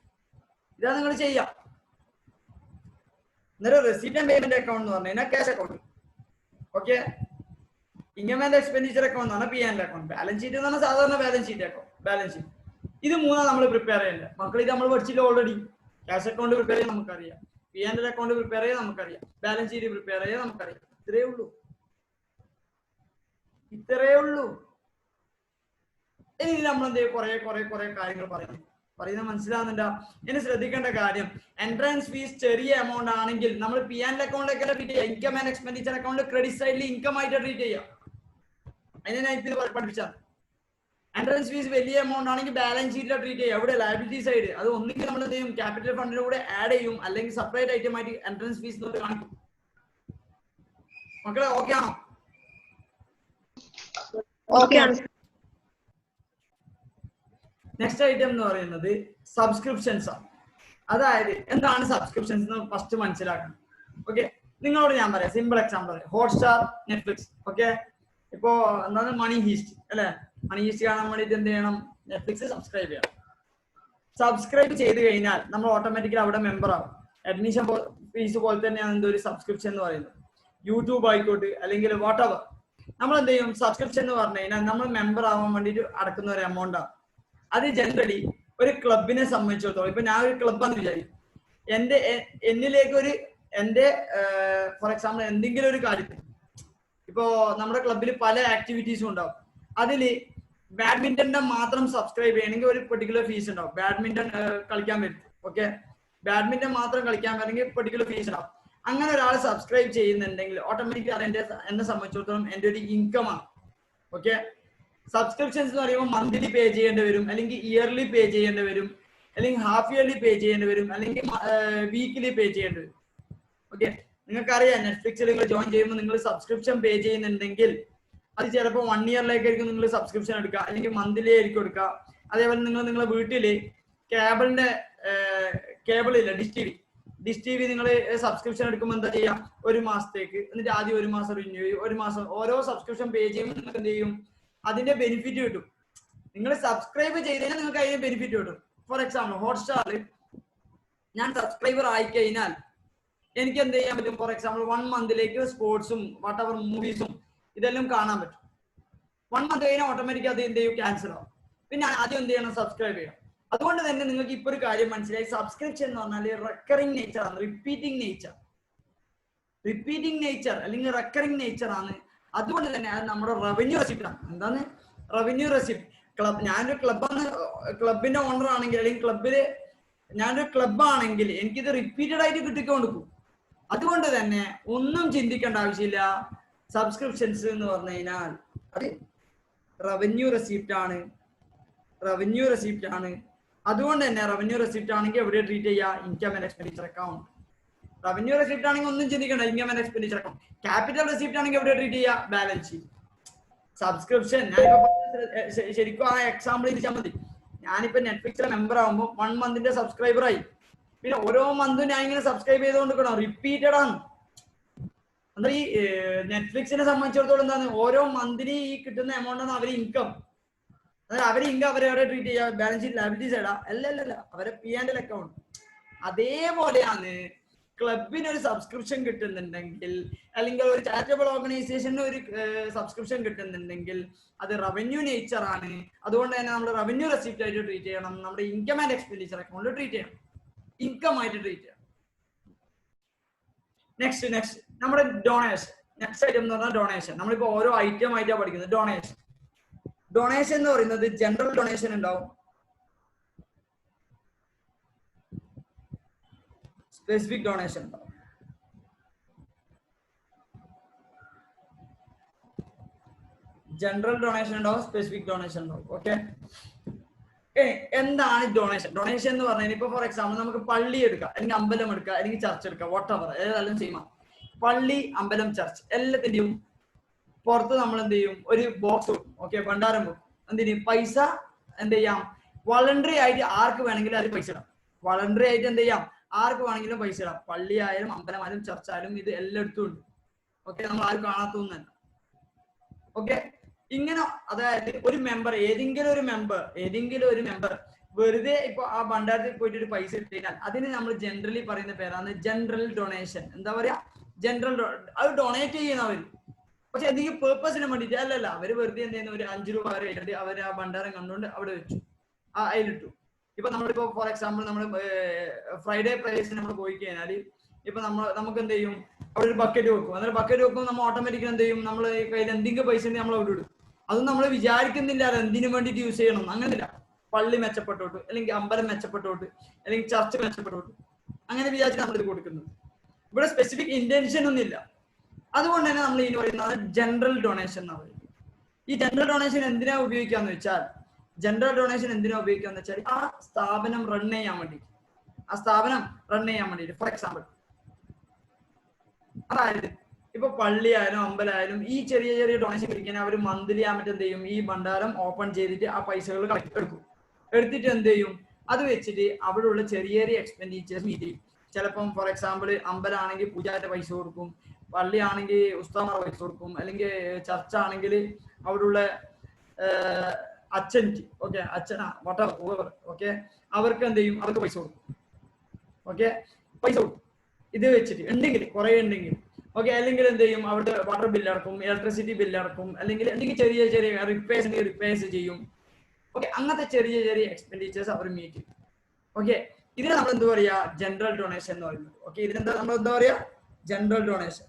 ഇതാ നിങ്ങൾ ചെയ്യാം. അന്നേരം റെസിപ്റ്റ് ആൻഡ് പേയ്മെന്റ് അക്കൗണ്ട് എന്ന് പറഞ്ഞു കഴിഞ്ഞാൽ cash account. Okay, income and expenditure account എന്ന് പറഞ്ഞാൽ P&L അക്കൗണ്ട്. ബാലൻസ് ഷീറ്റ് എന്ന് പറഞ്ഞാൽ സാധാരണ ബാലൻസ് ഷീറ്റ്. ഇത് 3 നമ്മൾ പ്രിപ്പയർ ചെയ്യേണ്ടത്. മക്കൾ ഇത് നമ്മൾ പഠിച്ചില്ല ഓൾറെഡി. ക്യാഷ് അക്കൗണ്ട് പ്രിപ്പയർ ചെയ്യാൻ നമുക്കറിയാം, P&L അക്കൗണ്ട് പ്രിപ്പയർ ചെയ്യാൻ നമുക്കറിയാം, ബാലൻസ് ഷീറ്റ് പ്രിപ്പയർ ചെയ്യാൻ നമുക്കറിയാം. ഇത്രയേ ഉള്ളൂ. ഇനി നമ്മൾ എന്ത് ചെയ്യും, കുറെ കാര്യങ്ങൾ പറയുന്നത് മനസ്സിലാവുന്നുണ്ടോ? ഇനി ശ്രദ്ധിക്കേണ്ട കാര്യം, എൻട്രൻസ് ഫീസ് ചെറിയ എമൗണ്ട് ആണെങ്കിൽ നമ്മൾ P&L അക്കൗണ്ടിലേക്ക് ട്രീറ്റ് ചെയ്യുക, income and expenditure account credit സൈഡിൽ ഇൻകം ആയിട്ട് ട്രീറ്റ് ചെയ്യുക. അതിനെ ഞാൻ ഇതിൽ പഠിപ്പിച്ചാൽ, എൻട്രൻസ് ഫീസ് വലിയ എമൗണ്ട് ആണെങ്കിൽ ബാലൻസ് ഷീറ്റിൽ ട്രീറ്റ് ചെയ്യുക. എവിടെ ലയബിലിറ്റി സൈഡ്, അത് ഒന്നുകിൽ നമ്മൾ എന്ത് ചെയ്യും, ക്യാപിറ്റൽ ഫണ്ടിന്റെ കൂടെ ആഡ് ചെയ്യും, അല്ലെങ്കിൽ സെപ്പറേറ്റ് ഐറ്റം ആയിട്ട് എൻട്രൻസ് ഫീസ് കാണിക്കും. മക്കളെ ഓക്കെ ആണോ? നെക്സ്റ്റ് ഐറ്റം എന്ന് പറയുന്നത് സബ്സ്ക്രിപ്ഷൻസ് ആണ്. അതായത് എന്താണ് സബ്സ്ക്രിപ്ഷൻസ് എന്ന് ഫസ്റ്റ് മനസ്സിലാക്കണം. ഓക്കെ, നിങ്ങളോട് ഞാൻ പറയാം, simple example, Hotstar, Netflix. Okay, ഇപ്പോ എന്താണ് മണി ഹീസ്റ്റ് അല്ലെ, മണി ഹീസ്റ്റ് കാണാൻ വേണ്ടിയിട്ട് എന്ത് ചെയ്യണം, നെറ്റ്ഫ്ലിക്സ് സബ്സ്ക്രൈബ് ചെയ്യണം. സബ്സ്ക്രൈബ് ചെയ്ത് കഴിഞ്ഞാൽ നമ്മൾ ഓട്ടോമാറ്റിക്കലി അവിടെ മെമ്പർ ആവും. അഡ്മിഷൻ ഫീസ് പോലെ തന്നെയാണ് എന്തൊരു സബ്സ്ക്രിപ്ഷൻ എന്ന് പറയുന്നത്. യൂട്യൂബ് ആയിക്കോട്ടെ അല്ലെങ്കിൽ വാട്ടെവർ, നമ്മൾ എന്ത് ചെയ്യും, സബ്സ്ക്രിപ്ഷൻ എന്ന് പറഞ്ഞു കഴിഞ്ഞാൽ നമ്മൾ മെമ്പർ ആവാൻ വേണ്ടിയിട്ട് അടക്കുന്ന ഒരു എമൗണ്ട് ആണ്. അത് ജനറലി ഒരു ക്ലബിനെ സംബന്ധിച്ചിടത്തോളം, ഇപ്പൊ ഞാൻ ഒരു ക്ലബ്ബാന്ന് വിചാരിക്കും, എന്റെ ഫോർ എക്സാമ്പിൾ എന്തെങ്കിലും ഒരു കാര്യത്തിൽ, ഇപ്പോ നമ്മുടെ ക്ലബിൽ പല ആക്ടിവിറ്റീസും ഉണ്ടാവും. അതില് ബാഡ്മിന്റന്റെ മാത്രം സബ്സ്ക്രൈബ് ചെയ്യണമെങ്കിൽ ഒരു പെർട്ടിക്കുലർ ഫീസ് ഉണ്ടാവും. ബാഡ്മിന്റൺ കളിക്കാൻ പറ്റും. ഓക്കെ, ബാഡ്മിന്റൺ മാത്രം കളിക്കാൻ പറ്റുമെങ്കിൽ പെർട്ടിക്കുലർ ഫീസ് ഉണ്ടാവും. അങ്ങനെ ഒരാൾ സബ്സ്ക്രൈബ് ചെയ്യുന്നുണ്ടെങ്കിൽ ഓട്ടോമാറ്റിക്കലി അത് എന്നെ സംബന്ധിച്ചിടത്തോളം എന്റെ ഒരു ഇൻകം ആണ്. ഓക്കെ, സബ്സ്ക്രിപ്ഷൻസ് എന്ന് പറയുമ്പോൾ മന്ത്ലി പേ ചെയ്യേണ്ടി വരും, അല്ലെങ്കിൽ ഇയർലി പേ ചെയ്യേണ്ടി വരും, അല്ലെങ്കിൽ ഹാഫ് ഇയർലി പേ ചെയ്യേണ്ടി വരും, അല്ലെങ്കിൽ വീക്കിലി പേ ചെയ്യേണ്ടി വരും. ഓക്കെ, നിങ്ങൾക്കറിയാം നെറ്റ്ഫ്ലിക്സിൽ നിങ്ങൾ ജോയിൻ ചെയ്യുമ്പോൾ നിങ്ങൾ സബ്സ്ക്രിപ്ഷൻ പേ ചെയ്യുന്നുണ്ടെങ്കിൽ അത് ചിലപ്പോൾ 1 ഇയറിലേക്കായിരിക്കും നിങ്ങൾ സബ്സ്ക്രിപ്ഷൻ എടുക്കുക, അല്ലെങ്കിൽ മന്ത്ലി ആയിരിക്കും എടുക്കുക. അതേപോലെ നിങ്ങളുടെ വീട്ടില് കേബിൾ ഇല്ല, ഡിഷ് ടി വി നിങ്ങൾ സബ്സ്ക്രിപ്ഷൻ എടുക്കുമ്പോൾ എന്താ ചെയ്യാം, 1 മാസത്തേക്ക്, എന്നിട്ട് ആദ്യം 1 മാസം റിന്യൂ ചെയ്യും, 1 മാസം ഓരോ സബ്സ്ക്രിപ്ഷൻ പേ ചെയ്യുമ്പോൾ നിങ്ങൾക്ക് എന്ത് ചെയ്യും, അതിന്റെ ബെനിഫിറ്റ് കിട്ടും. നിങ്ങൾ സബ്സ്ക്രൈബ് ചെയ്തതിനാൽ നിങ്ങൾക്ക് അതിന്റെ ബെനിഫിറ്റ് കിട്ടും. ഫോർ എക്സാമ്പിൾ ഹോട്ട്സ്റ്റാറിൽ ഞാൻ സബ്സ്ക്രൈബർ ആയി കഴിഞ്ഞാൽ എനിക്ക് എന്ത് ചെയ്യാൻ പറ്റും, ഫോർ എക്സാമ്പിൾ 1 മന്തിലേക്ക് സ്പോർട്സും വാട്ട് എവർ മൂവീസും ഇതെല്ലാം കാണാൻ പറ്റും. 1 മന്ത് കഴിഞ്ഞാൽ ഓട്ടോമാറ്റിക് അത് എന്ത് ചെയ്യും, ക്യാൻസൽ ആവും. പിന്നെ ആദ്യം എന്ത് ചെയ്യണം, സബ്സ്ക്രൈബ് ചെയ്യണം. അതുകൊണ്ട് തന്നെ നിങ്ങൾക്ക് ഇപ്പൊ ഒരു കാര്യം മനസ്സിലായി, സബ്സ്ക്രിപ്ഷൻ എന്ന് പറഞ്ഞാൽ റെക്കറിംഗ് നേച്ചർ ആണ്, റിപ്പീറ്റിംഗ് നേച്ചർ അല്ലെങ്കിൽ റെക്കറിംഗ് നേച്ചർ ആണ്. അതുകൊണ്ട് തന്നെ അത് നമ്മുടെ റവന്യൂ റെസിപ്റ്റ് ആണ്. എന്താണ് റവന്യൂ റെസിപ്റ്റ്? ഞാനൊരു ക്ലബിന്റെ ഓണർ ആണെങ്കിൽ, അല്ലെങ്കിൽ ക്ലബില് ഞാനൊരു ക്ലബാണെങ്കിൽ എനിക്കിത് റിപ്പീറ്റഡ് ആയിട്ട് കിട്ടിക്കൊണ്ടിരിക്കും. അതുകൊണ്ട് തന്നെ ഒന്നും ചിന്തിക്കേണ്ട ആവശ്യമില്ല. സബ്സ്ക്രിപ്ഷൻസ് എന്ന് പറഞ്ഞു കഴിഞ്ഞാൽ അത് റവന്യൂ റെസിപ്റ്റ് ആണ്. അതുകൊണ്ട് തന്നെ റവന്യൂ റെസിപ്റ്റ് ആണെങ്കിൽ എവിടെ ട്രീറ്റ് ചെയ്യുക, income and expenditure account. Revenue receipt ആണെങ്കിൽ ഒന്നും ചിന്തിക്കേണ്ട, income and expenditure account. Capital receipt ആണെങ്കിൽ എവിടെ ട്രീറ്റ് ചെയ്യുക, ബാലൻസ് ഷീറ്റ്. സബ്സ്ക്രിപ്ഷൻ ഞാനിപ്പോ ശരിക്കും ആ എക്സാമ്പിൾ ഇരിച്ചാൽ മതി. ഞാനിപ്പോ നെറ്റ്ഫ്ലിക്സിലെ മെമ്പർ ആകുമ്പോൾ 1 മന്തിന്റെ സബ്സ്ക്രൈബർ ആയി. പിന്നെ ഓരോ മന്തും ഞാൻ ഇങ്ങനെ സബ്സ്ക്രൈബ് ചെയ്തുകൊണ്ടിരിക്കണം, റിപ്പീറ്റഡ് ആണ്. എന്താ ഈ നെറ്റ്ഫ്ലിക്സിനെ സംബന്ധിച്ചിടത്തോളം എന്താണ്, ഓരോ മന്തിന് ഈ കിട്ടുന്ന എമൗണ്ട് ആണ് അവര് ഇൻകം. അതായത് അവരെ ഇൻകം അവരെ ട്രീറ്റ് ചെയ്യുക, ബാലൻസ് ഷീറ്റ് ലയബിലിറ്റി സൈഡാ, അല്ല അവരെ P&L അക്കൗണ്ട്. അതേപോലെയാണ് ക്ലബിന് ഒരു സബ്സ്ക്രിപ്ഷൻ കിട്ടുന്നുണ്ടെങ്കിൽ, അല്ലെങ്കിൽ ഒരു ചാരിറ്റബിൾ ഓർഗനൈസേഷന് ഒരു സബ്സ്ക്രിപ്ഷൻ കിട്ടുന്നുണ്ടെങ്കിൽ അത് റവന്യൂ നേച്ചർ ആണ്. അതുകൊണ്ട് തന്നെ നമ്മൾ റവന്യൂ റെസിപ്റ്റ് ആയിട്ട് ട്രീറ്റ് ചെയ്യണം, നമ്മുടെ ഇൻകം ആൻഡ് എക്സ്പെൻഡിച്ചർ അക്കൗണ്ടിൽ ട്രീറ്റ് ചെയ്യണം, ഇൻകം ആയിട്ട് ട്രീറ്റ് ചെയ്യണം. നെക്സ്റ്റ് നമ്മുടെ ഡൊണേഷൻ. നെക്സ്റ്റ് ഐറ്റം എന്ന് പറഞ്ഞാൽ ഡൊണേഷൻ. നമ്മളിപ്പോ ഓരോ ഐറ്റം ആയിട്ടാണ് പഠിക്കുന്നത്. ഡൊണേഷൻ എന്ന് പറയുന്നത് ജനറൽ ഡൊണേഷൻ ഉണ്ടാവും, സ്പെസിഫിക് ഡൊണേഷൻ ഉണ്ടാവും. ജനറൽ ഡൊണേഷൻ ഉണ്ടാവും, സ്പെസിഫിക് ഡൊണേഷൻ ഉണ്ടാവും. ഓക്കെ, എന്താണ് ഡൊണേഷൻ എന്ന് പറഞ്ഞാൽ, ഇപ്പൊ ഫോർ എക്സാമ്പിൾ നമുക്ക് പള്ളി എടുക്കാം, അല്ലെങ്കിൽ അമ്പലം എടുക്കാം, അല്ലെങ്കിൽ ചർച്ച് എടുക്കാം, വോട്ടെവർ ഏതെല്ലാം ചെയ്യാം. പള്ളി, അമ്പലം, ചർച്ച് എല്ലാത്തിന്റെയും പുറത്ത് നമ്മൾ എന്ത് ചെയ്യും, ഒരു ബോക്സ് വെക്കും. ഓക്കെ, ഭണ്ഡാരം വെക്കും. എന്തിന്? പൈസ എന്ത് ചെയ്യാം, വളണ്ടറി ആയിട്ട് ആർക്ക് വേണമെങ്കിലും അത് പൈസ ഇടാം. വളണ്ടറി ആയിട്ട് എന്ത് ചെയ്യാം, ആർക്ക് വേണമെങ്കിലും പൈസ ഇടാം. പള്ളി ആയാലും അമ്പലമായാലും ചർച്ചായാലും ഇത് എല്ലായിടത്തും ഉണ്ട്. ഓക്കെ, നമ്മൾ ആരും കാണാത്തൊന്നല്ല. ഓക്കെ, ഇങ്ങനെ അതായത് ഒരു മെമ്പർ, ഏതെങ്കിലും ഒരു മെമ്പർ വെറുതെ ഇപ്പൊ ആ ഭണ്ഡാരത്തിൽ പോയിട്ട് ഒരു പൈസ ഇട്ട് കഴിഞ്ഞാൽ അതിന് നമ്മൾ ജനറലി പറയുന്ന പേരാണ് ജനറൽ ഡൊണേഷൻ. എന്താ പറയാ, അത് ഡൊണേറ്റ് ചെയ്യുന്നവർ. പക്ഷെ എന്തെങ്കിലും പേർപ്പസിന് വേണ്ടിയിട്ട് അല്ലല്ല, അവര് വെറുതെ എന്ത് ചെയ്യുന്ന, ഒരു 5 രൂപ വരെ ഇട്ടിട്ട് അവർ ആ ഭണ്ഡാരം കണ്ടുകൊണ്ട് അവിടെ വെച്ചു, അതിലിട്ടു. ഇപ്പൊ നമ്മളിപ്പോ ഫോർ എക്സാമ്പിൾ നമ്മൾ ഫ്രൈഡേ പ്രേയേഴ്സിന് നമ്മൾ പോയി കഴിഞ്ഞാൽ ഇപ്പൊ നമുക്ക് എന്ത് ചെയ്യും, അവിടെ ഒരു ബക്കറ്റ് വെക്കും. അന്നേരം ബക്കറ്റ് വെക്കുമ്പോൾ നമ്മൾ ഓട്ടോമാറ്റിക്കലി എന്ത് ചെയ്യും, നമ്മൾ കയ്യിൽ എന്തെങ്കിലും പൈസ ഉണ്ടെങ്കിൽ നമ്മൾ അവിടെ ഇടും. അതൊന്നും നമ്മൾ വിചാരിക്കുന്നില്ല അത് എന്തിനു വേണ്ടിയിട്ട് യൂസ് ചെയ്യണം, അങ്ങനെയില്ല. പള്ളി മെച്ചപ്പെട്ടോട്ട്, അല്ലെങ്കിൽ അമ്പലം മെച്ചപ്പെട്ടോട്ട്, അല്ലെങ്കിൽ ചർച്ച് മെച്ചപ്പെട്ടോട്ട്, അങ്ങനെ വിചാരിച്ച് നമ്മൾ ഇത് കൊടുക്കുന്നത്. ഇവിടെ സ്പെസിഫിക് ഇന്റൻഷൻ ഒന്നുമില്ല. അതുകൊണ്ട് തന്നെ നമ്മൾ ഇനി പറയുന്നത് ജനറൽ ഡൊണേഷൻ എന്ന് പറയുന്നത്. ഈ ജനറൽ ഡൊണേഷൻ എന്തിനാ ഉപയോഗിക്കാന്ന് വെച്ചാൽ, ആ സ്ഥാപനം റൺ ചെയ്യാൻ വേണ്ടിയിട്ട്, ഫോർ എക്സാമ്പിൾ അതായത് ഇപ്പൊ പള്ളി ആയാലും അമ്പലമായാലും ഈ ചെറിയ ഡൊണേഷൻ കഴിക്കാൻ അവർ മന്ത്ലി ആകുമ്പോൾ എന്ത് ചെയ്യും, ഈ ഭണ്ഡാരം ഓപ്പൺ ചെയ്തിട്ട് ആ പൈസകൾ എടുത്തിട്ട് എന്ത് ചെയ്യും, അത് വെച്ചിട്ട് അവിടെയുള്ള ചെറിയ എക്സ്പെൻഡിച്ചേഴ്സ് മീറ്റ് ചെയ്യും. ചിലപ്പം ഫോർ എക്സാമ്പിൾ അമ്പലമാണെങ്കിൽ പൂജാന്റെ പൈസ കൊടുക്കും, പള്ളി ആണെങ്കിൽ ഉസ്താമാർ പൈസ കൊടുക്കും, അല്ലെങ്കിൽ ചർച്ച് ആണെങ്കിൽ അവിടെയുള്ള അച്ഛനാ വട്ടവർ ഓക്കെ, അവർക്ക് എന്ത് ചെയ്യും, അവർക്ക് പൈസ കൊടുക്കും. ഇത് വെച്ചിട്ട് ഉണ്ടെങ്കിൽ കുറെ ഉണ്ടെങ്കിൽ ഓക്കെ, അല്ലെങ്കിൽ എന്ത് ചെയ്യും, അവിടെ വാട്ടർ ബില്ല് അടക്കും, ഇലക്ട്രിസിറ്റി ബില്ല് അടക്കും, അല്ലെങ്കിൽ എന്തെങ്കിലും ചെറിയ റിപ്പയർസ് ചെയ്യും. ഓക്കെ, അങ്ങനത്തെ ചെറിയ എക്സ്പെൻഡിച്ചേഴ്സ് അവർ മീറ്റ് ചെയ്യും. ഓക്കെ, ഇതിനെ നമ്മൾ എന്താ പറയാ, ജനറൽ ഡൊണേഷൻ എന്ന് പറയുന്നത്. ഓക്കെ, ഇതിനെന്താ നമ്മൾ എന്താ പറയാ, general donation.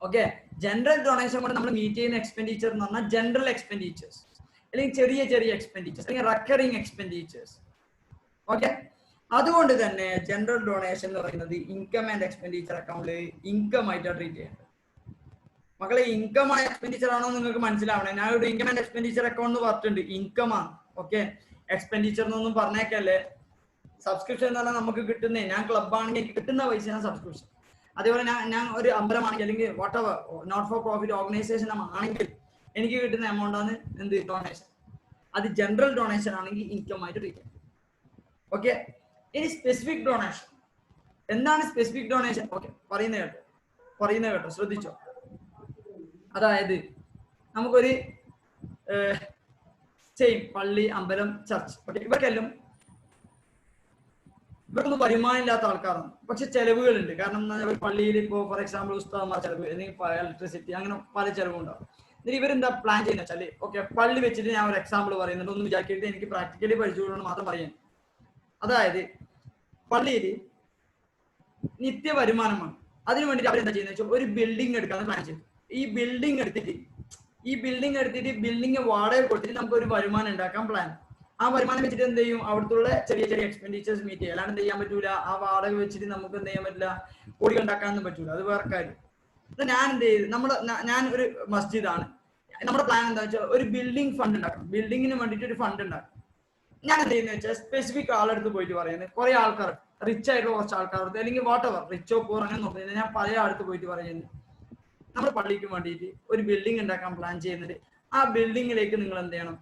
Okay, general donation കൊണ്ട് നമ്മൾ മീറ്റ് ചെയ്യുന്ന എക്സ്പെൻഡിച്ചർ എന്ന് പറഞ്ഞാൽ ജനറൽ എക്സ്പെൻഡിച്ചേഴ്സ്, അല്ലെങ്കിൽ ചെറിയ എക്സ്പെൻഡിച്ചേഴ്സ്, അല്ലെങ്കിൽ റെക്കറിംഗ് എക്സ്പെൻഡിച്ചേഴ്സ്. ഓക്കെ, അതുകൊണ്ട് തന്നെ ജനറൽ ഡൊണേഷൻ എന്ന് പറയുന്നത് ഇൻകം ആൻഡ് എക്സ്പെൻഡിച്ചർ അക്കൗണ്ടിൽ ഇൻകം ആയിട്ടാണ് ട്രീറ്റ് ചെയ്യുന്നത്. മക്കളെ, ഇൻകം ആയ എക്സ്പെൻഡിച്ചർ ആണോ നിങ്ങൾക്ക് മനസ്സിലാവണേ. ഞാൻ ഇവിടെ ഇൻകം ആൻഡ് എക്സ്പെൻഡിച്ചർ അക്കൗണ്ട് എന്ന് പറഞ്ഞിട്ടുണ്ട്, ഇൻകം ആണ്. ഓക്കെ, എക്സ്പെൻഡിച്ചർ എന്നൊന്നും പറഞ്ഞേക്കല്ലേ. സബ്സ്ക്രിപ്ഷൻ എന്ന് പറഞ്ഞാൽ നമുക്ക് കിട്ടുന്നേ, ഞാൻ ക്ലബ് ആണെങ്കിൽ എനിക്ക് കിട്ടുന്ന പൈസയാണ് സബ്സ്ക്രിപ്ഷൻ. അതേപോലെ ഞാൻ ഒരു അമ്പലമാണെങ്കിൽ അല്ലെങ്കിൽ whatever not for profit organization ആണെങ്കിൽ എനിക്ക് കിട്ടുന്ന എമൗണ്ട് ആണ് എന്ത് ഡൊണേഷൻ. അത് ജനറൽ ഡൊണേഷൻ ആണെങ്കിൽ ഇൻകം ആയിട്ട് ട്രീറ്റ് ചെയ്യാം. ഓക്കെ, ഇനി സ്പെസിഫിക് ഡൊണേഷൻ എന്താണ്? സ്പെസിഫിക് ഡൊണേഷൻ ഓക്കെ പറയുന്ന കേട്ടോ ശ്രദ്ധിച്ചോ. അതായത് നമുക്കൊരു പള്ളി, അമ്പലം, ചർച്ച്, ഓക്കെ, ഇവർക്കൊന്നും വരുമാനം ഇല്ലാത്ത ആൾക്കാരാണ്, പക്ഷെ ചെലവുകളുണ്ട്. കാരണം പള്ളിയിൽ ഇപ്പോൾ ഫോർ എക്സാമ്പിൾ ഉസ്താദന്മാർ ചെലവ്, അല്ലെങ്കിൽ ഇലക്ട്രിസിറ്റി, അങ്ങനെ പല ചെലവുണ്ടാവും. എന്നിട്ട് ഇവരെന്താ പ്ലാൻ ചെയ്യുന്ന വെച്ചാൽ ഓക്കെ പള്ളി വെച്ചിട്ട് ഞാൻ ഒരു എക്സാമ്പിൾ പറയുന്നുണ്ട്, ഒന്നും വിചാരിക്കരുത്, എനിക്ക് പ്രാക്ടിക്കലി പഠിച്ചുകൊണ്ടാണ് മാത്രം പറയാൻ. അതായത് പള്ളിയിൽ നിത്യ വരുമാനമാണ്. അതിനു വേണ്ടിയിട്ട് അവരെന്താ ചെയ്യുന്നത് വെച്ചാൽ ഒരു ബിൽഡിംഗ് എടുക്കാന്ന് പ്ലാൻ ചെയ്തു. ഈ ബിൽഡിംഗ് എടുത്തിട്ട് ബിൽഡിംഗ് വാടക കൊടുത്തിട്ട് നമുക്ക് ഒരു വരുമാനം ഉണ്ടാക്കാൻ പ്ലാൻ. ആ വരുമാനം വെച്ചിട്ട് എന്ത് ചെയ്യും? അവിടുത്തെ ചെറിയ ചെറിയ എക്സ്പെൻഡിച്ചേഴ്സ് മീറ്റ് ചെയ്യും. അല്ലാണ്ട് എന്ത് ചെയ്യാൻ പറ്റൂല, ആ വാടക വെച്ചിട്ട് നമുക്ക് എന്ത് ചെയ്യാൻ പറ്റില്ല, കോടികൾ ഉണ്ടാക്കാനൊന്നും പറ്റൂല, അത് വേറെ കാര്യം. ഞാൻ എന്ത് ചെയ്തു, ഞാൻ ഒരു മസ്ജിദാണ്, നമ്മുടെ പ്ലാൻ എന്താ വെച്ചാൽ ഒരു ബിൽഡിംഗ് ഫണ്ട് ഉണ്ടാക്കണം, ബിൽഡിങ്ങിന് വേണ്ടിയിട്ട് ഒരു ഫണ്ട് ഉണ്ടാക്കണം. ഞാൻ എന്ത് ചെയ്യുന്നത് വെച്ചാൽ സ്പെസിഫിക് ആളെടുത്ത് പോയിട്ട് പറയുന്നത്, കുറെ ആൾക്കാർ റിച്ച് ആയിട്ടുള്ള കുറച്ച് ആൾക്കാർക്ക്, അല്ലെങ്കിൽ വാട്ട് എവർ റിച്ചോ പോർ അങ്ങനെ നോക്കുന്നത്, ഞാൻ പല ആൾക്ക് പോയിട്ട് പറയുന്നത് നമ്മുടെ പള്ളിക്ക് വേണ്ടിയിട്ട് ഒരു ബിൽഡിംഗ് ഉണ്ടാക്കാൻ പ്ലാൻ ചെയ്യുന്നുണ്ട്. ആ ബിൽഡിങ്ങിലേക്ക് നിങ്ങൾ എന്ത് ചെയ്യണം,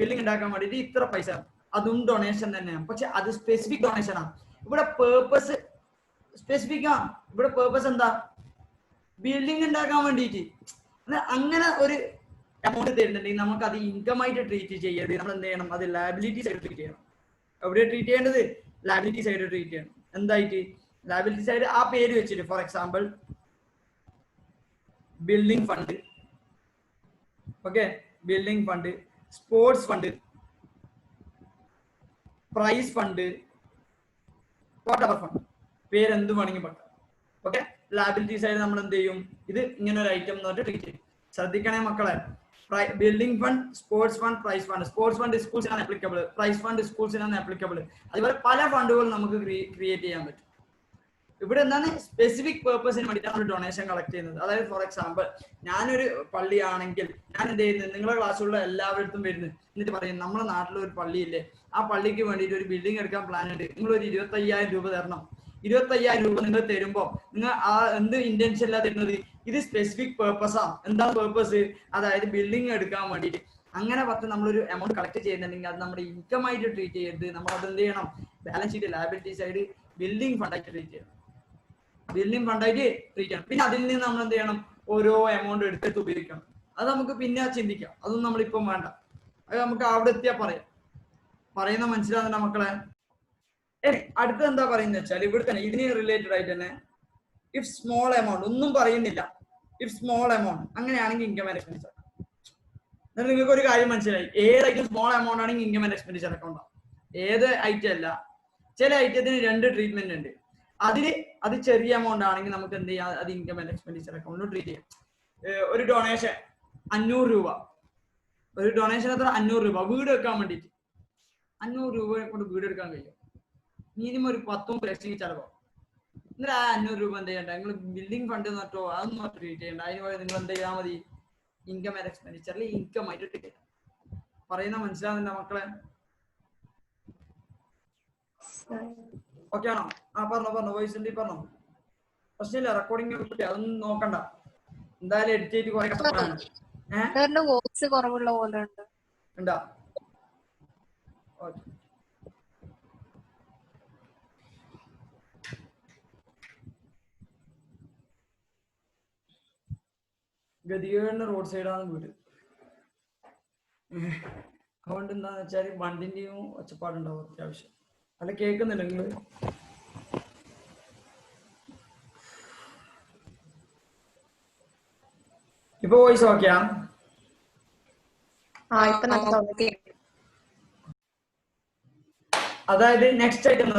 ബിൽഡിംഗ് ഉണ്ടാക്കാൻ വേണ്ടിയിട്ട് ഇത്ര പൈസ, അതും ഡൊണേഷൻ തന്നെയാണ്, പക്ഷെ അത് സ്പെസിഫിക് ഡൊണേഷൻ ആണ്. ഇവിടെ പേർപ്പസ് സ്പെസിഫിക് ആണ്. ഇവിടെ പേർപ്പസ് എന്താ? ബിൽഡിംഗ് ഉണ്ടാക്കാൻ വേണ്ടിയിട്ട്. അങ്ങനെ ഒരു എമൗണ്ട് തരുന്നുണ്ടെങ്കിൽ നമുക്ക് അത് ഇൻകം ആയിട്ട് ട്രീറ്റ് ചെയ്യരുത്. നമ്മൾ എന്ത് ചെയ്യണം, അത് ലയബിലിറ്റി സൈഡ് ട്രീറ്റ് ചെയ്യണം. എവിടെ ട്രീറ്റ് ചെയ്യേണ്ടത്? ലയബിലിറ്റി സൈഡ് ട്രീറ്റ് ചെയ്യണം. എന്തായിട്ട്? ലയബിലിറ്റി സൈഡ് ആ പേര് വെച്ചിട്ട്, for example building fund, okay, building fund, sports fund, prize fund, whatever fund, പേരെന്ത് വേണമെങ്കിൽ പറ്റും. ഓക്കെ, ലയബിലിറ്റി സൈഡ് നമ്മൾ എന്ത് ചെയ്യും, ഇത് ഇങ്ങനെ ഒരു ഐറ്റം എന്ന് പറഞ്ഞിട്ട് ട്രീറ്റ് ചെയ്യും. ശ്രദ്ധിക്കണേ മക്കളെ, building fund, sports fund, prize fund. Sports fund സ്കൂൾസിനാണ് ആപ്ലിക്കബിൾ, പ്രൈസ് ഫണ്ട് സ്കൂൾസിനാണ് ആപ്ലിക്കബിൾ. അതുപോലെ പല ഫണ്ടുകൾ നമുക്ക് ക്രിയേറ്റ് ചെയ്യാൻ പറ്റും. ഇവിടെ എന്താണ് സ്പെസിഫിക് പേർപ്പസിന് വേണ്ടിയിട്ടാണ് നമ്മൾ ഡൊണേഷൻ കളക്ട് ചെയ്യുന്നത്. അതായത് ഫോർ എക്സാമ്പിൾ ഞാനൊരു പള്ളിയാണെങ്കിൽ ഞാൻ എന്ത് ചെയ്യുന്നത്, നിങ്ങളുടെ ക്ലാസ്സിലുള്ള എല്ലാവരുടെ വരുന്നു, എന്നിട്ട് പറയും നമ്മുടെ നാട്ടിലൊരു പള്ളിയില്ലേ, ആ പള്ളിക്ക് വേണ്ടിയിട്ട് ഒരു ബിൽഡിംഗ് എടുക്കാൻ പ്ലാൻ ഉണ്ട്, നിങ്ങൾ ഒരു 25,000 രൂപ തരണം. 25,000 രൂപ നിങ്ങൾ തരുമ്പോൾ നിങ്ങൾ ആ എന്ത് ഇന്റൻഷനിലാ തരുന്നത്? ഇത് സ്പെസിഫിക് പേർപ്പസാണ്. എന്താണ് പേർപ്പസ്? അതായത് ബിൽഡിംഗ് എടുക്കാൻ വേണ്ടിയിട്ട്. അങ്ങനെ പറഞ്ഞ് നമ്മളൊരു എമൗണ്ട് കളക്ട് ചെയ്യുന്നുണ്ടെങ്കിൽ അത് നമ്മുടെ ഇൻകം ആയിട്ട് ട്രീറ്റ് ചെയ്യരുത്. നമ്മൾ അത് എന്ത് ചെയ്യണം? Balance sheet liability side building ഫണ്ടായിട്ട് ട്രീറ്റ് ചെയ്യണം. ബിൽഡിംഗ് ഫണ്ടായിട്ട് ട്രീറ്റ് ചെയ്യണം. പിന്നെ അതിൽ നിന്ന് നമ്മൾ എന്ത് ചെയ്യണം? ഓരോ എമൗണ്ട് എടുത്തിട്ട് ഉപയോഗിക്കണം. അത് നമുക്ക് പിന്നെ ചിന്തിക്കാം, അതൊന്നും നമ്മളിപ്പം വേണ്ട, അത് നമുക്ക് അവിടെ എത്തിയാൽ പറയാം. പറയുന്ന മനസ്സിലാകുന്ന മക്കളെ? അടുത്ത എന്താ പറയുന്നത് വെച്ചാൽ ഇവിടെ തന്നെ ഇതിന് റിലേറ്റഡ് ആയിട്ട് തന്നെ ഇഫ് സ്മോൾ എമൗണ്ട്, ഒന്നും പറയുന്നില്ല, ഇഫ് സ്മോൾ എമൗണ്ട് അങ്ങനെയാണെങ്കിൽ ഇൻകം ആൻഡ് എക്സ്പെൻഡിച്ചർ. എന്നാൽ നിങ്ങൾക്ക് ഒരു കാര്യം മനസ്സിലായി, ഏത് ഐറ്റം സ്മോൾ എമൗണ്ട് ആണെങ്കിൽ ഇൻകം ആൻഡ് എക്സ്പെൻഡിച്ചർ അക്കൗണ്ടാണ്, ഏത് ഐറ്റം അല്ല. ചില ഐറ്റത്തിന് 2 ട്രീറ്റ്മെന്റ് ഉണ്ട്. അത് ചെറിയ എമൗണ്ട് ആണെങ്കിൽ നമുക്ക് എന്ത് ചെയ്യാം, അത് ഇൻകം ആൻഡ് എക്സ്പെൻഡിച്ചർ അക്കൗണ്ടിൽ ട്രീറ്റ് ചെയ്യാം. ഒരു ഡൊണേഷൻ 500 രൂപ, ഒരു ഡൊണേഷൻ എത്ര? 500 രൂപ, വീട് വെക്കാൻ വേണ്ടിയിട്ട്. 500 രൂപ കൊണ്ട് വീട് എടുക്കാൻ കഴിയും, മിനിമം ഒരു 10 ലക്ഷം ചിലവാകും. എന്നിട്ട് ആ 500 രൂപ എന്ത് ചെയ്യണ്ട, നിങ്ങൾ ബിൽഡിംഗ് ഫണ്ട് എന്നിട്ടോ അതൊന്നും ട്രീറ്റ് ചെയ്യണ്ട. അതിന് നിങ്ങൾ എന്ത് ചെയ്താൽ മതി, ഇൻകം ആൻഡ് എക്സ്പെൻഡിച്ചറിൽ ഇൻകം ആയിട്ട് ട്രീറ്റ് ചെയ്യാം. പറയുന്ന മനസ്സിലാകുന്നുണ്ടോ മക്കളെ? ഓക്കെ ആണോ? ആ പറഞ്ഞോ വോയിസ് ഉണ്ട്, പറഞ്ഞോ. പ്രശ്നമില്ല, റെക്കോർഡിംഗ് അതൊന്നും നോക്കണ്ട, എന്തായാലും എഡിറ്റ് ചെയ്ത് കുറെ കഷ്ടപ്പാടാണ്. ഉണ്ടാ? ഗതികേടിന് റോഡ് സൈഡാണ് വീട്. അതുകൊണ്ട് എന്താന്ന് വെച്ചാൽ വണ്ടിന്റെയും ഒച്ചപ്പാടുണ്ടാവും അത്യാവശ്യം. അല്ല കേൾക്കുന്നില്ല നിങ്ങള്? ഇപ്പൊ വോയിസ് ഓക്കെയാ? അതായത് നെക്സ്റ്റ് ഐറ്റം എന്ന്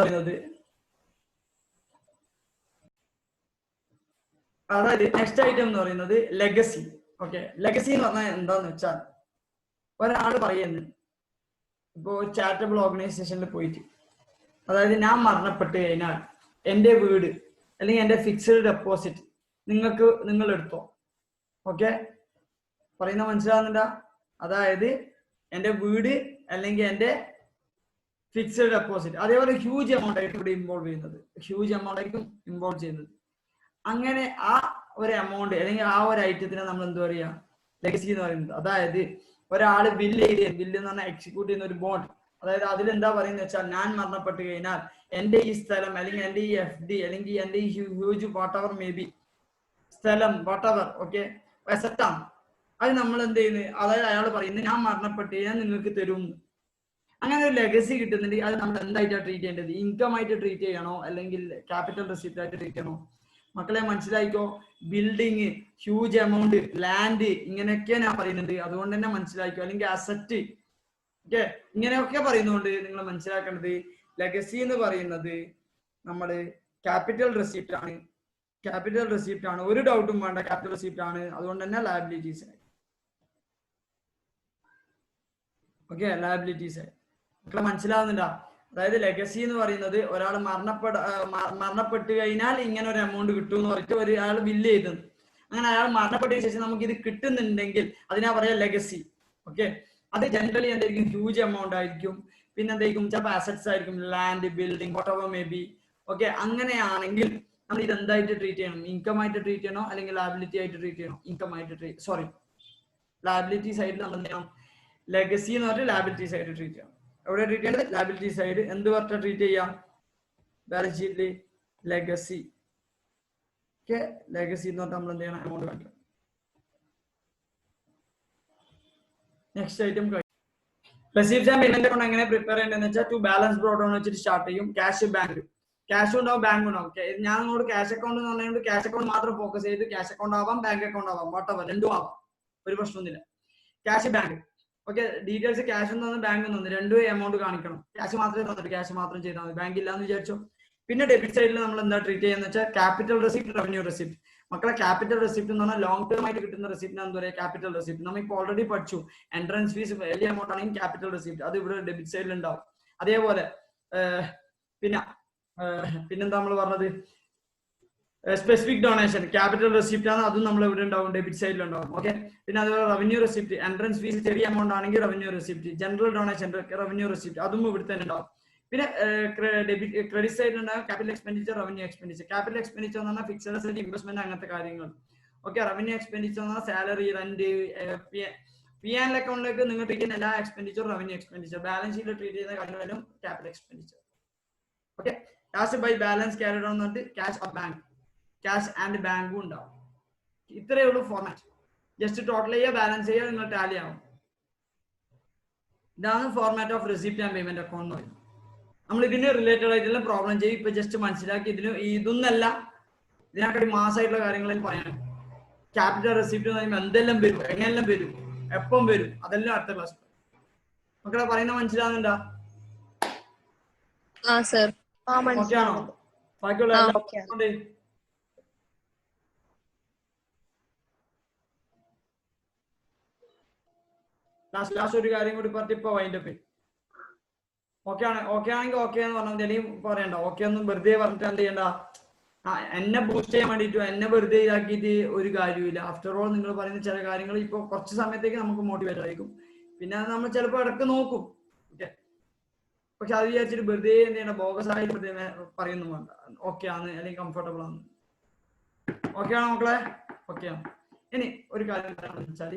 പറയുന്നത്, ലെഗസി. ഓക്കെ, ലെഗസി എന്ന് പറഞ്ഞാൽ എന്താന്ന് വെച്ചാൽ ഒരാൾ പറയുന്നത്, ഇപ്പോ ചാരിറ്റബിൾ ഓർഗനൈസേഷനിൽ പോയിട്ട്, അതായത് ഞാൻ മരണപ്പെട്ട് കഴിഞ്ഞാൽ എൻ്റെ വീട് അല്ലെങ്കിൽ എൻ്റെ ഫിക്സഡ് ഡെപ്പോസിറ്റ് നിങ്ങൾ എടുത്തോ. ഓക്കെ, പറയുന്ന മനസ്സിലാകുന്നുണ്ടോ? അതായത് എൻ്റെ വീട് അല്ലെങ്കിൽ എൻ്റെ ഫിക്സഡ് ഡെപ്പോസിറ്റ്, അതേപോലെ ഹ്യൂജ് എമൗണ്ട് ആയിട്ട് ഇവിടെ ഇൻവോൾവ് ചെയ്യുന്നത്, അങ്ങനെ ആ ഒരു എമൗണ്ട് അല്ലെങ്കിൽ ആ ഒരു ഐറ്റത്തിനെ നമ്മൾ എന്താ പറയാ ലെഗസി എന്ന് പറയുന്നത്. അതായത് ഒരാള് ബില്ല് എന്ന് പറഞ്ഞാൽ എക്സിക്യൂട്ട് ചെയ്യുന്ന ഒരു ബോണ്ട്. അതായത് അതിലെന്താ പറയുന്നത് വെച്ചാൽ ഞാൻ മരണപ്പെട്ട് കഴിഞ്ഞാൽ എന്റെ ഈ സ്ഥലം അല്ലെങ്കിൽ എന്റെ ഈ FD അല്ലെങ്കിൽ എന്റെ ഈ huge what ever may be സ്ഥലം വാട്ട് എവർ ഓക്കെ അസറ്റാണ്, അത് നമ്മൾ എന്ത് ചെയ്യുന്നത്, അതായത് അയാൾ പറയുന്നത് ഞാൻ മരണപ്പെട്ട് ഞാൻ നിങ്ങൾക്ക് തരും. അങ്ങനെ ഒരു ലെഗസി കിട്ടുന്നുണ്ടെങ്കിൽ അത് നമ്മൾ എന്തായിട്ടാണ് ട്രീറ്റ് ചെയ്യേണ്ടത്? ഇൻകം ആയിട്ട് ട്രീറ്റ് ചെയ്യണോ അല്ലെങ്കിൽ ക്യാപിറ്റൽ റെസിപ്റ്റ് ആയിട്ട് ട്രീറ്റ് ചെയ്യണോ? മക്കളെ മനസ്സിലായിക്കോ. ബിൽഡിങ്, ഹ്യൂജ് എമൗണ്ട്, ലാൻഡ്, ഇങ്ങനെയൊക്കെ ഞാൻ പറയുന്നുണ്ട്. അതുകൊണ്ട് തന്നെ മനസ്സിലായിക്കോ. അല്ലെങ്കിൽ അസറ്റ്, ഓക്കെ, ഇങ്ങനെയൊക്കെ പറയുന്നതുകൊണ്ട് നിങ്ങൾ മനസ്സിലാക്കേണ്ടത് ലെഗസി എന്ന് പറയുന്നത് നമ്മള് ക്യാപിറ്റൽ റെസിപ്റ്റ് ആണ്. ക്യാപിറ്റൽ റെസിപ്റ്റ് ആണ്, ഒരു ഡൗട്ടും വേണ്ട, ക്യാപിറ്റൽ റെസിപ്റ്റ് ആണ്. അതുകൊണ്ട് തന്നെ ലയബിലിറ്റീസ് ആയി. ഓക്കെ, ലയബിലിറ്റീസ് ആയി. മക്കളെ മനസ്സിലാവുന്നുണ്ടോ? അതായത് ലെഗസി എന്ന് പറയുന്നത് ഒരാൾ മരണപ്പെട്ട് കഴിഞ്ഞാൽ ഇങ്ങനെ ഒരു എമൗണ്ട് കിട്ടും എന്ന് പറഞ്ഞിട്ട് ഒരാൾ ബില്ല് ചെയ്തത്. അങ്ങനെ അയാൾ മരണപ്പെട്ടതിന് ശേഷം നമുക്ക് ഇത് കിട്ടുന്നുണ്ടെങ്കിൽ അതിനാ പറയാ ലെഗസി. ഓക്കെ, അത് ജനറലി എന്തായിരിക്കും? ഹ്യൂജ് എമൗണ്ട് ആയിരിക്കും. പിന്നെ എന്തായിരിക്കും? ചിലപ്പോൾ അസറ്റ്സ് ആയിരിക്കും, land, building, what ever may be. Okay, അങ്ങനെയാണെങ്കിൽ നമ്മൾ ഇത് എന്തായിട്ട് ട്രീറ്റ് ചെയ്യണം? ഇൻകം ആയിട്ട് ട്രീറ്റ് ചെയ്യണോ അല്ലെങ്കിൽ ലയബിലിറ്റി ആയിട്ട് ട്രീറ്റ് ചെയ്യണോ? ഇൻകം ആയിട്ട് ലയബിലിറ്റി സൈഡിൽ നമ്മൾ എന്ത് ചെയ്യണം? ലെഗസി എന്ന് പറഞ്ഞിട്ട് ലയബിലിറ്റി സൈഡ് ട്രീറ്റ് ചെയ്യണം. എവിടെ ട്രീറ്റ് ചെയ്യേണ്ടത്? Liability side. എന്ത് പറഞ്ഞാൽ ട്രീറ്റ് ചെയ്യാം? ബാലൻസ് ഷീറ്റിൽ ലെഗസി. ഓക്കെ, ലെഗസി എന്ന് പറഞ്ഞാൽ നമ്മൾ എന്ത് ചെയ്യണം? എമൗണ്ട് കാണിക്കണം. Next item receipt and payment account എങ്ങനെ പ്രിപ്പയർ ചെയ്യേണ്ടതെന്ന് വെച്ചാൽ ടു ബാലൻസ് ബ്രോഡ് ഓൺ വെച്ചിട്ട് സ്റ്റാർട്ട് ചെയ്യും. ക്യാഷ്, ബാങ്ക്, ക്യാഷ് ഉണ്ടാവും, ബാങ്ക് ഉണ്ടാവും. ഞാൻ നിങ്ങളോട് ക്യാഷ് അക്കൗണ്ട് എന്ന് പറഞ്ഞുകൊണ്ട് ക്യാഷ് അക്കൗണ്ട് മാത്രം ഫോക്കസ് ചെയ്ത് ക്യാഷ് അക്കൗണ്ട് ആവാം, ബാങ്ക് അക്കൗണ്ട് ആവാം, വാട്ടവർ, രണ്ടും ആവാം, ഒരു പ്രശ്നമൊന്നുമില്ല. Cash, bank, okay, details cash എന്ന് ബാങ്ക് എന്ന് രണ്ടും എമൗണ്ട് കാണിക്കണം. ക്യാഷ് മാത്രമേ തന്നിട്ട് ക്യാഷ് മാത്രം ചെയ്താൽ മതി, ബാങ്ക് ഇല്ലാന്ന് വിചാരിച്ചോ. പിന്നെ ഡെബിറ്റ് സൈഡിൽ നമ്മൾ എന്താ ട്രീറ്റ് ചെയ്യുന്നത് വെച്ചാൽ ക്യാപിറ്റൽ റെസിപ്റ്റ്, റവന്യൂ റെസിപ്റ്റ്. മക്കളെ ക്യാപിറ്റൽ റെസിപ്റ്റ് എന്ന് പറഞ്ഞാൽ ലോങ് ടേം ആയിട്ട് കിട്ടുന്ന റെസിപ്റ്റ് എന്താ പറയുക? Capital receipt. നമ്മൾ ഇപ്പോൾ ഓൾറെഡി പഠിച്ചു. എൻട്രൻസ് ഫീസ് വലിയ എമൗണ്ട് ആണെങ്കിൽ ക്യാപിറ്റൽ റെസിപ്റ്റ്, അത് ഇവിടെ ഡെബിറ്റ് സൈഡിൽ ഉണ്ടാവും. അതേപോലെ പിന്നെന്താ നമ്മൾ പറഞ്ഞത്? സ്പെസിഫിക് ഡൊണേഷൻ ക്യാപിറ്റൽ റെസിപ്റ്റ് ആണ്, അതും നമ്മൾ ഇവിടെ ഉണ്ടാവും, ഡെബിറ്റ് സൈഡിൽ ഉണ്ടാവും. ഓക്കെ, പിന്നെ അതുപോലെ റവന്യൂ റെസിപ്റ്റ്, എൻട്രൻസ് ഫീസ് ചെറിയ എമൗണ്ട് ആണെങ്കിൽ revenue receipt, general donation revenue receipt, അതും ഇവിടെ തന്നെ ഉണ്ടാവും. പിന്നെ ക്രെഡിറ്റ് സൈഡിൽ ഉണ്ടാകും capital expenditure, revenue expenditure. Capital expenditure എന്ന് പറഞ്ഞാൽ ഫിക്സഡ് അസറ്റ്, ഇൻവെസ്റ്റ്മെന്റ്, അങ്ങനത്തെ കാര്യങ്ങൾ. ഓക്കെ, റവന്യൂ എക്സ്പെൻഡിച്ചർ എന്ന് പറഞ്ഞാൽ സാലറി, റെന്റ്, P&L അക്കൗണ്ടിലേക്ക് നിങ്ങൾ ട്രീറ്റ് ചെയ്യുന്ന എല്ലാ എക്സ്പെൻഡിച്ചർ റവന്യൂ എക്സ്പെൻഡിച്ചർ. ബാലൻസ് ഷീറ്റിൽ ട്രീറ്റ് ചെയ്യുന്ന കാര്യങ്ങളും capital expenditure. Okay, cash by balance carried on എന്നിട്ട് cash of bank, cash and ബാങ്കും ഉണ്ടാവും. ഇത്രയേ ഉള്ളൂ ഫോർമാറ്റ്. ജസ്റ്റ് ടോട്ടൽ ചെയ്യുക, ബാലൻസ് ചെയ്യുക, നിങ്ങൾ ടാലി ആവും. ഇതാണ് format of receipt and payment account എന്ന് പറയുന്നത്. നമ്മൾ ഇതിന് റിലേറ്റഡ് ആയിട്ടുള്ള പ്രോബ്ലം ചെയ്യും. ഇപ്പൊ ജസ്റ്റ് മനസ്സിലാക്കി. ഇതിന് ഇതൊന്നല്ല, ഇതിനെക്കാട്ടി മാസമായിട്ടുള്ള കാര്യങ്ങളിൽ പറയാൻ. ക്യാപിറ്റൽ റെസിപ്റ്റ് എന്ന് പറയുമ്പോൾ എന്തെല്ലാം വരും, എങ്ങനെല്ലാം വരും, എപ്പം വരും, അതെല്ലാം അടുത്ത ക്ലാസ്. മക്കളെ പറയുന്ന മനസ്സിലാവുന്നുണ്ടോ? ഓക്കെ ആണോ? ബാക്കിയുള്ള ലാസ്റ്റ് ഒരു കാര്യം കൂടി പറഞ്ഞിട്ട് ഇപ്പൊ വൈൻഡപ്പ്. ഓക്കെ ആണെങ്കിൽ ഓക്കെ എന്ന് പറഞ്ഞാൽ അല്ലെങ്കിൽ പറയണ്ട. ഓക്കെ ഒന്നും വെറുതെ പറഞ്ഞിട്ട് എന്ത് ചെയ്യണ്ട, എന്നെ ബൂസ്റ്റ് ചെയ്യാൻ വേണ്ടിയിട്ട് എന്നെ വെറുതെ ഇതാക്കിയിട്ട് ഒരു കാര്യമില്ല. ആഫ്റ്റർ ഓൾ നിങ്ങൾ പറയുന്ന ചില കാര്യങ്ങൾ ഇപ്പോൾ കുറച്ച് സമയത്തേക്ക് നമുക്ക് മോട്ടിവേറ്റ് ആയിരിക്കും. പിന്നെ അത് നമ്മൾ ചിലപ്പോൾ ഇടക്ക് നോക്കും. ഓക്കെ, പക്ഷെ അത് വിചാരിച്ചിട്ട് വെറുതെ എന്ത് ചെയ്യണം, ബോഗസ് ആയിട്ട് പറയുന്നു വേണ്ട. ഓക്കെ ആണ് അല്ലെങ്കിൽ കംഫർട്ടബിൾ ആണ്. ഓക്കെ ആണോ മക്കളെ? ഓക്കെ ആണ്. ഇനി ഒരു കാര്യം എന്താണെന്ന് വെച്ചാൽ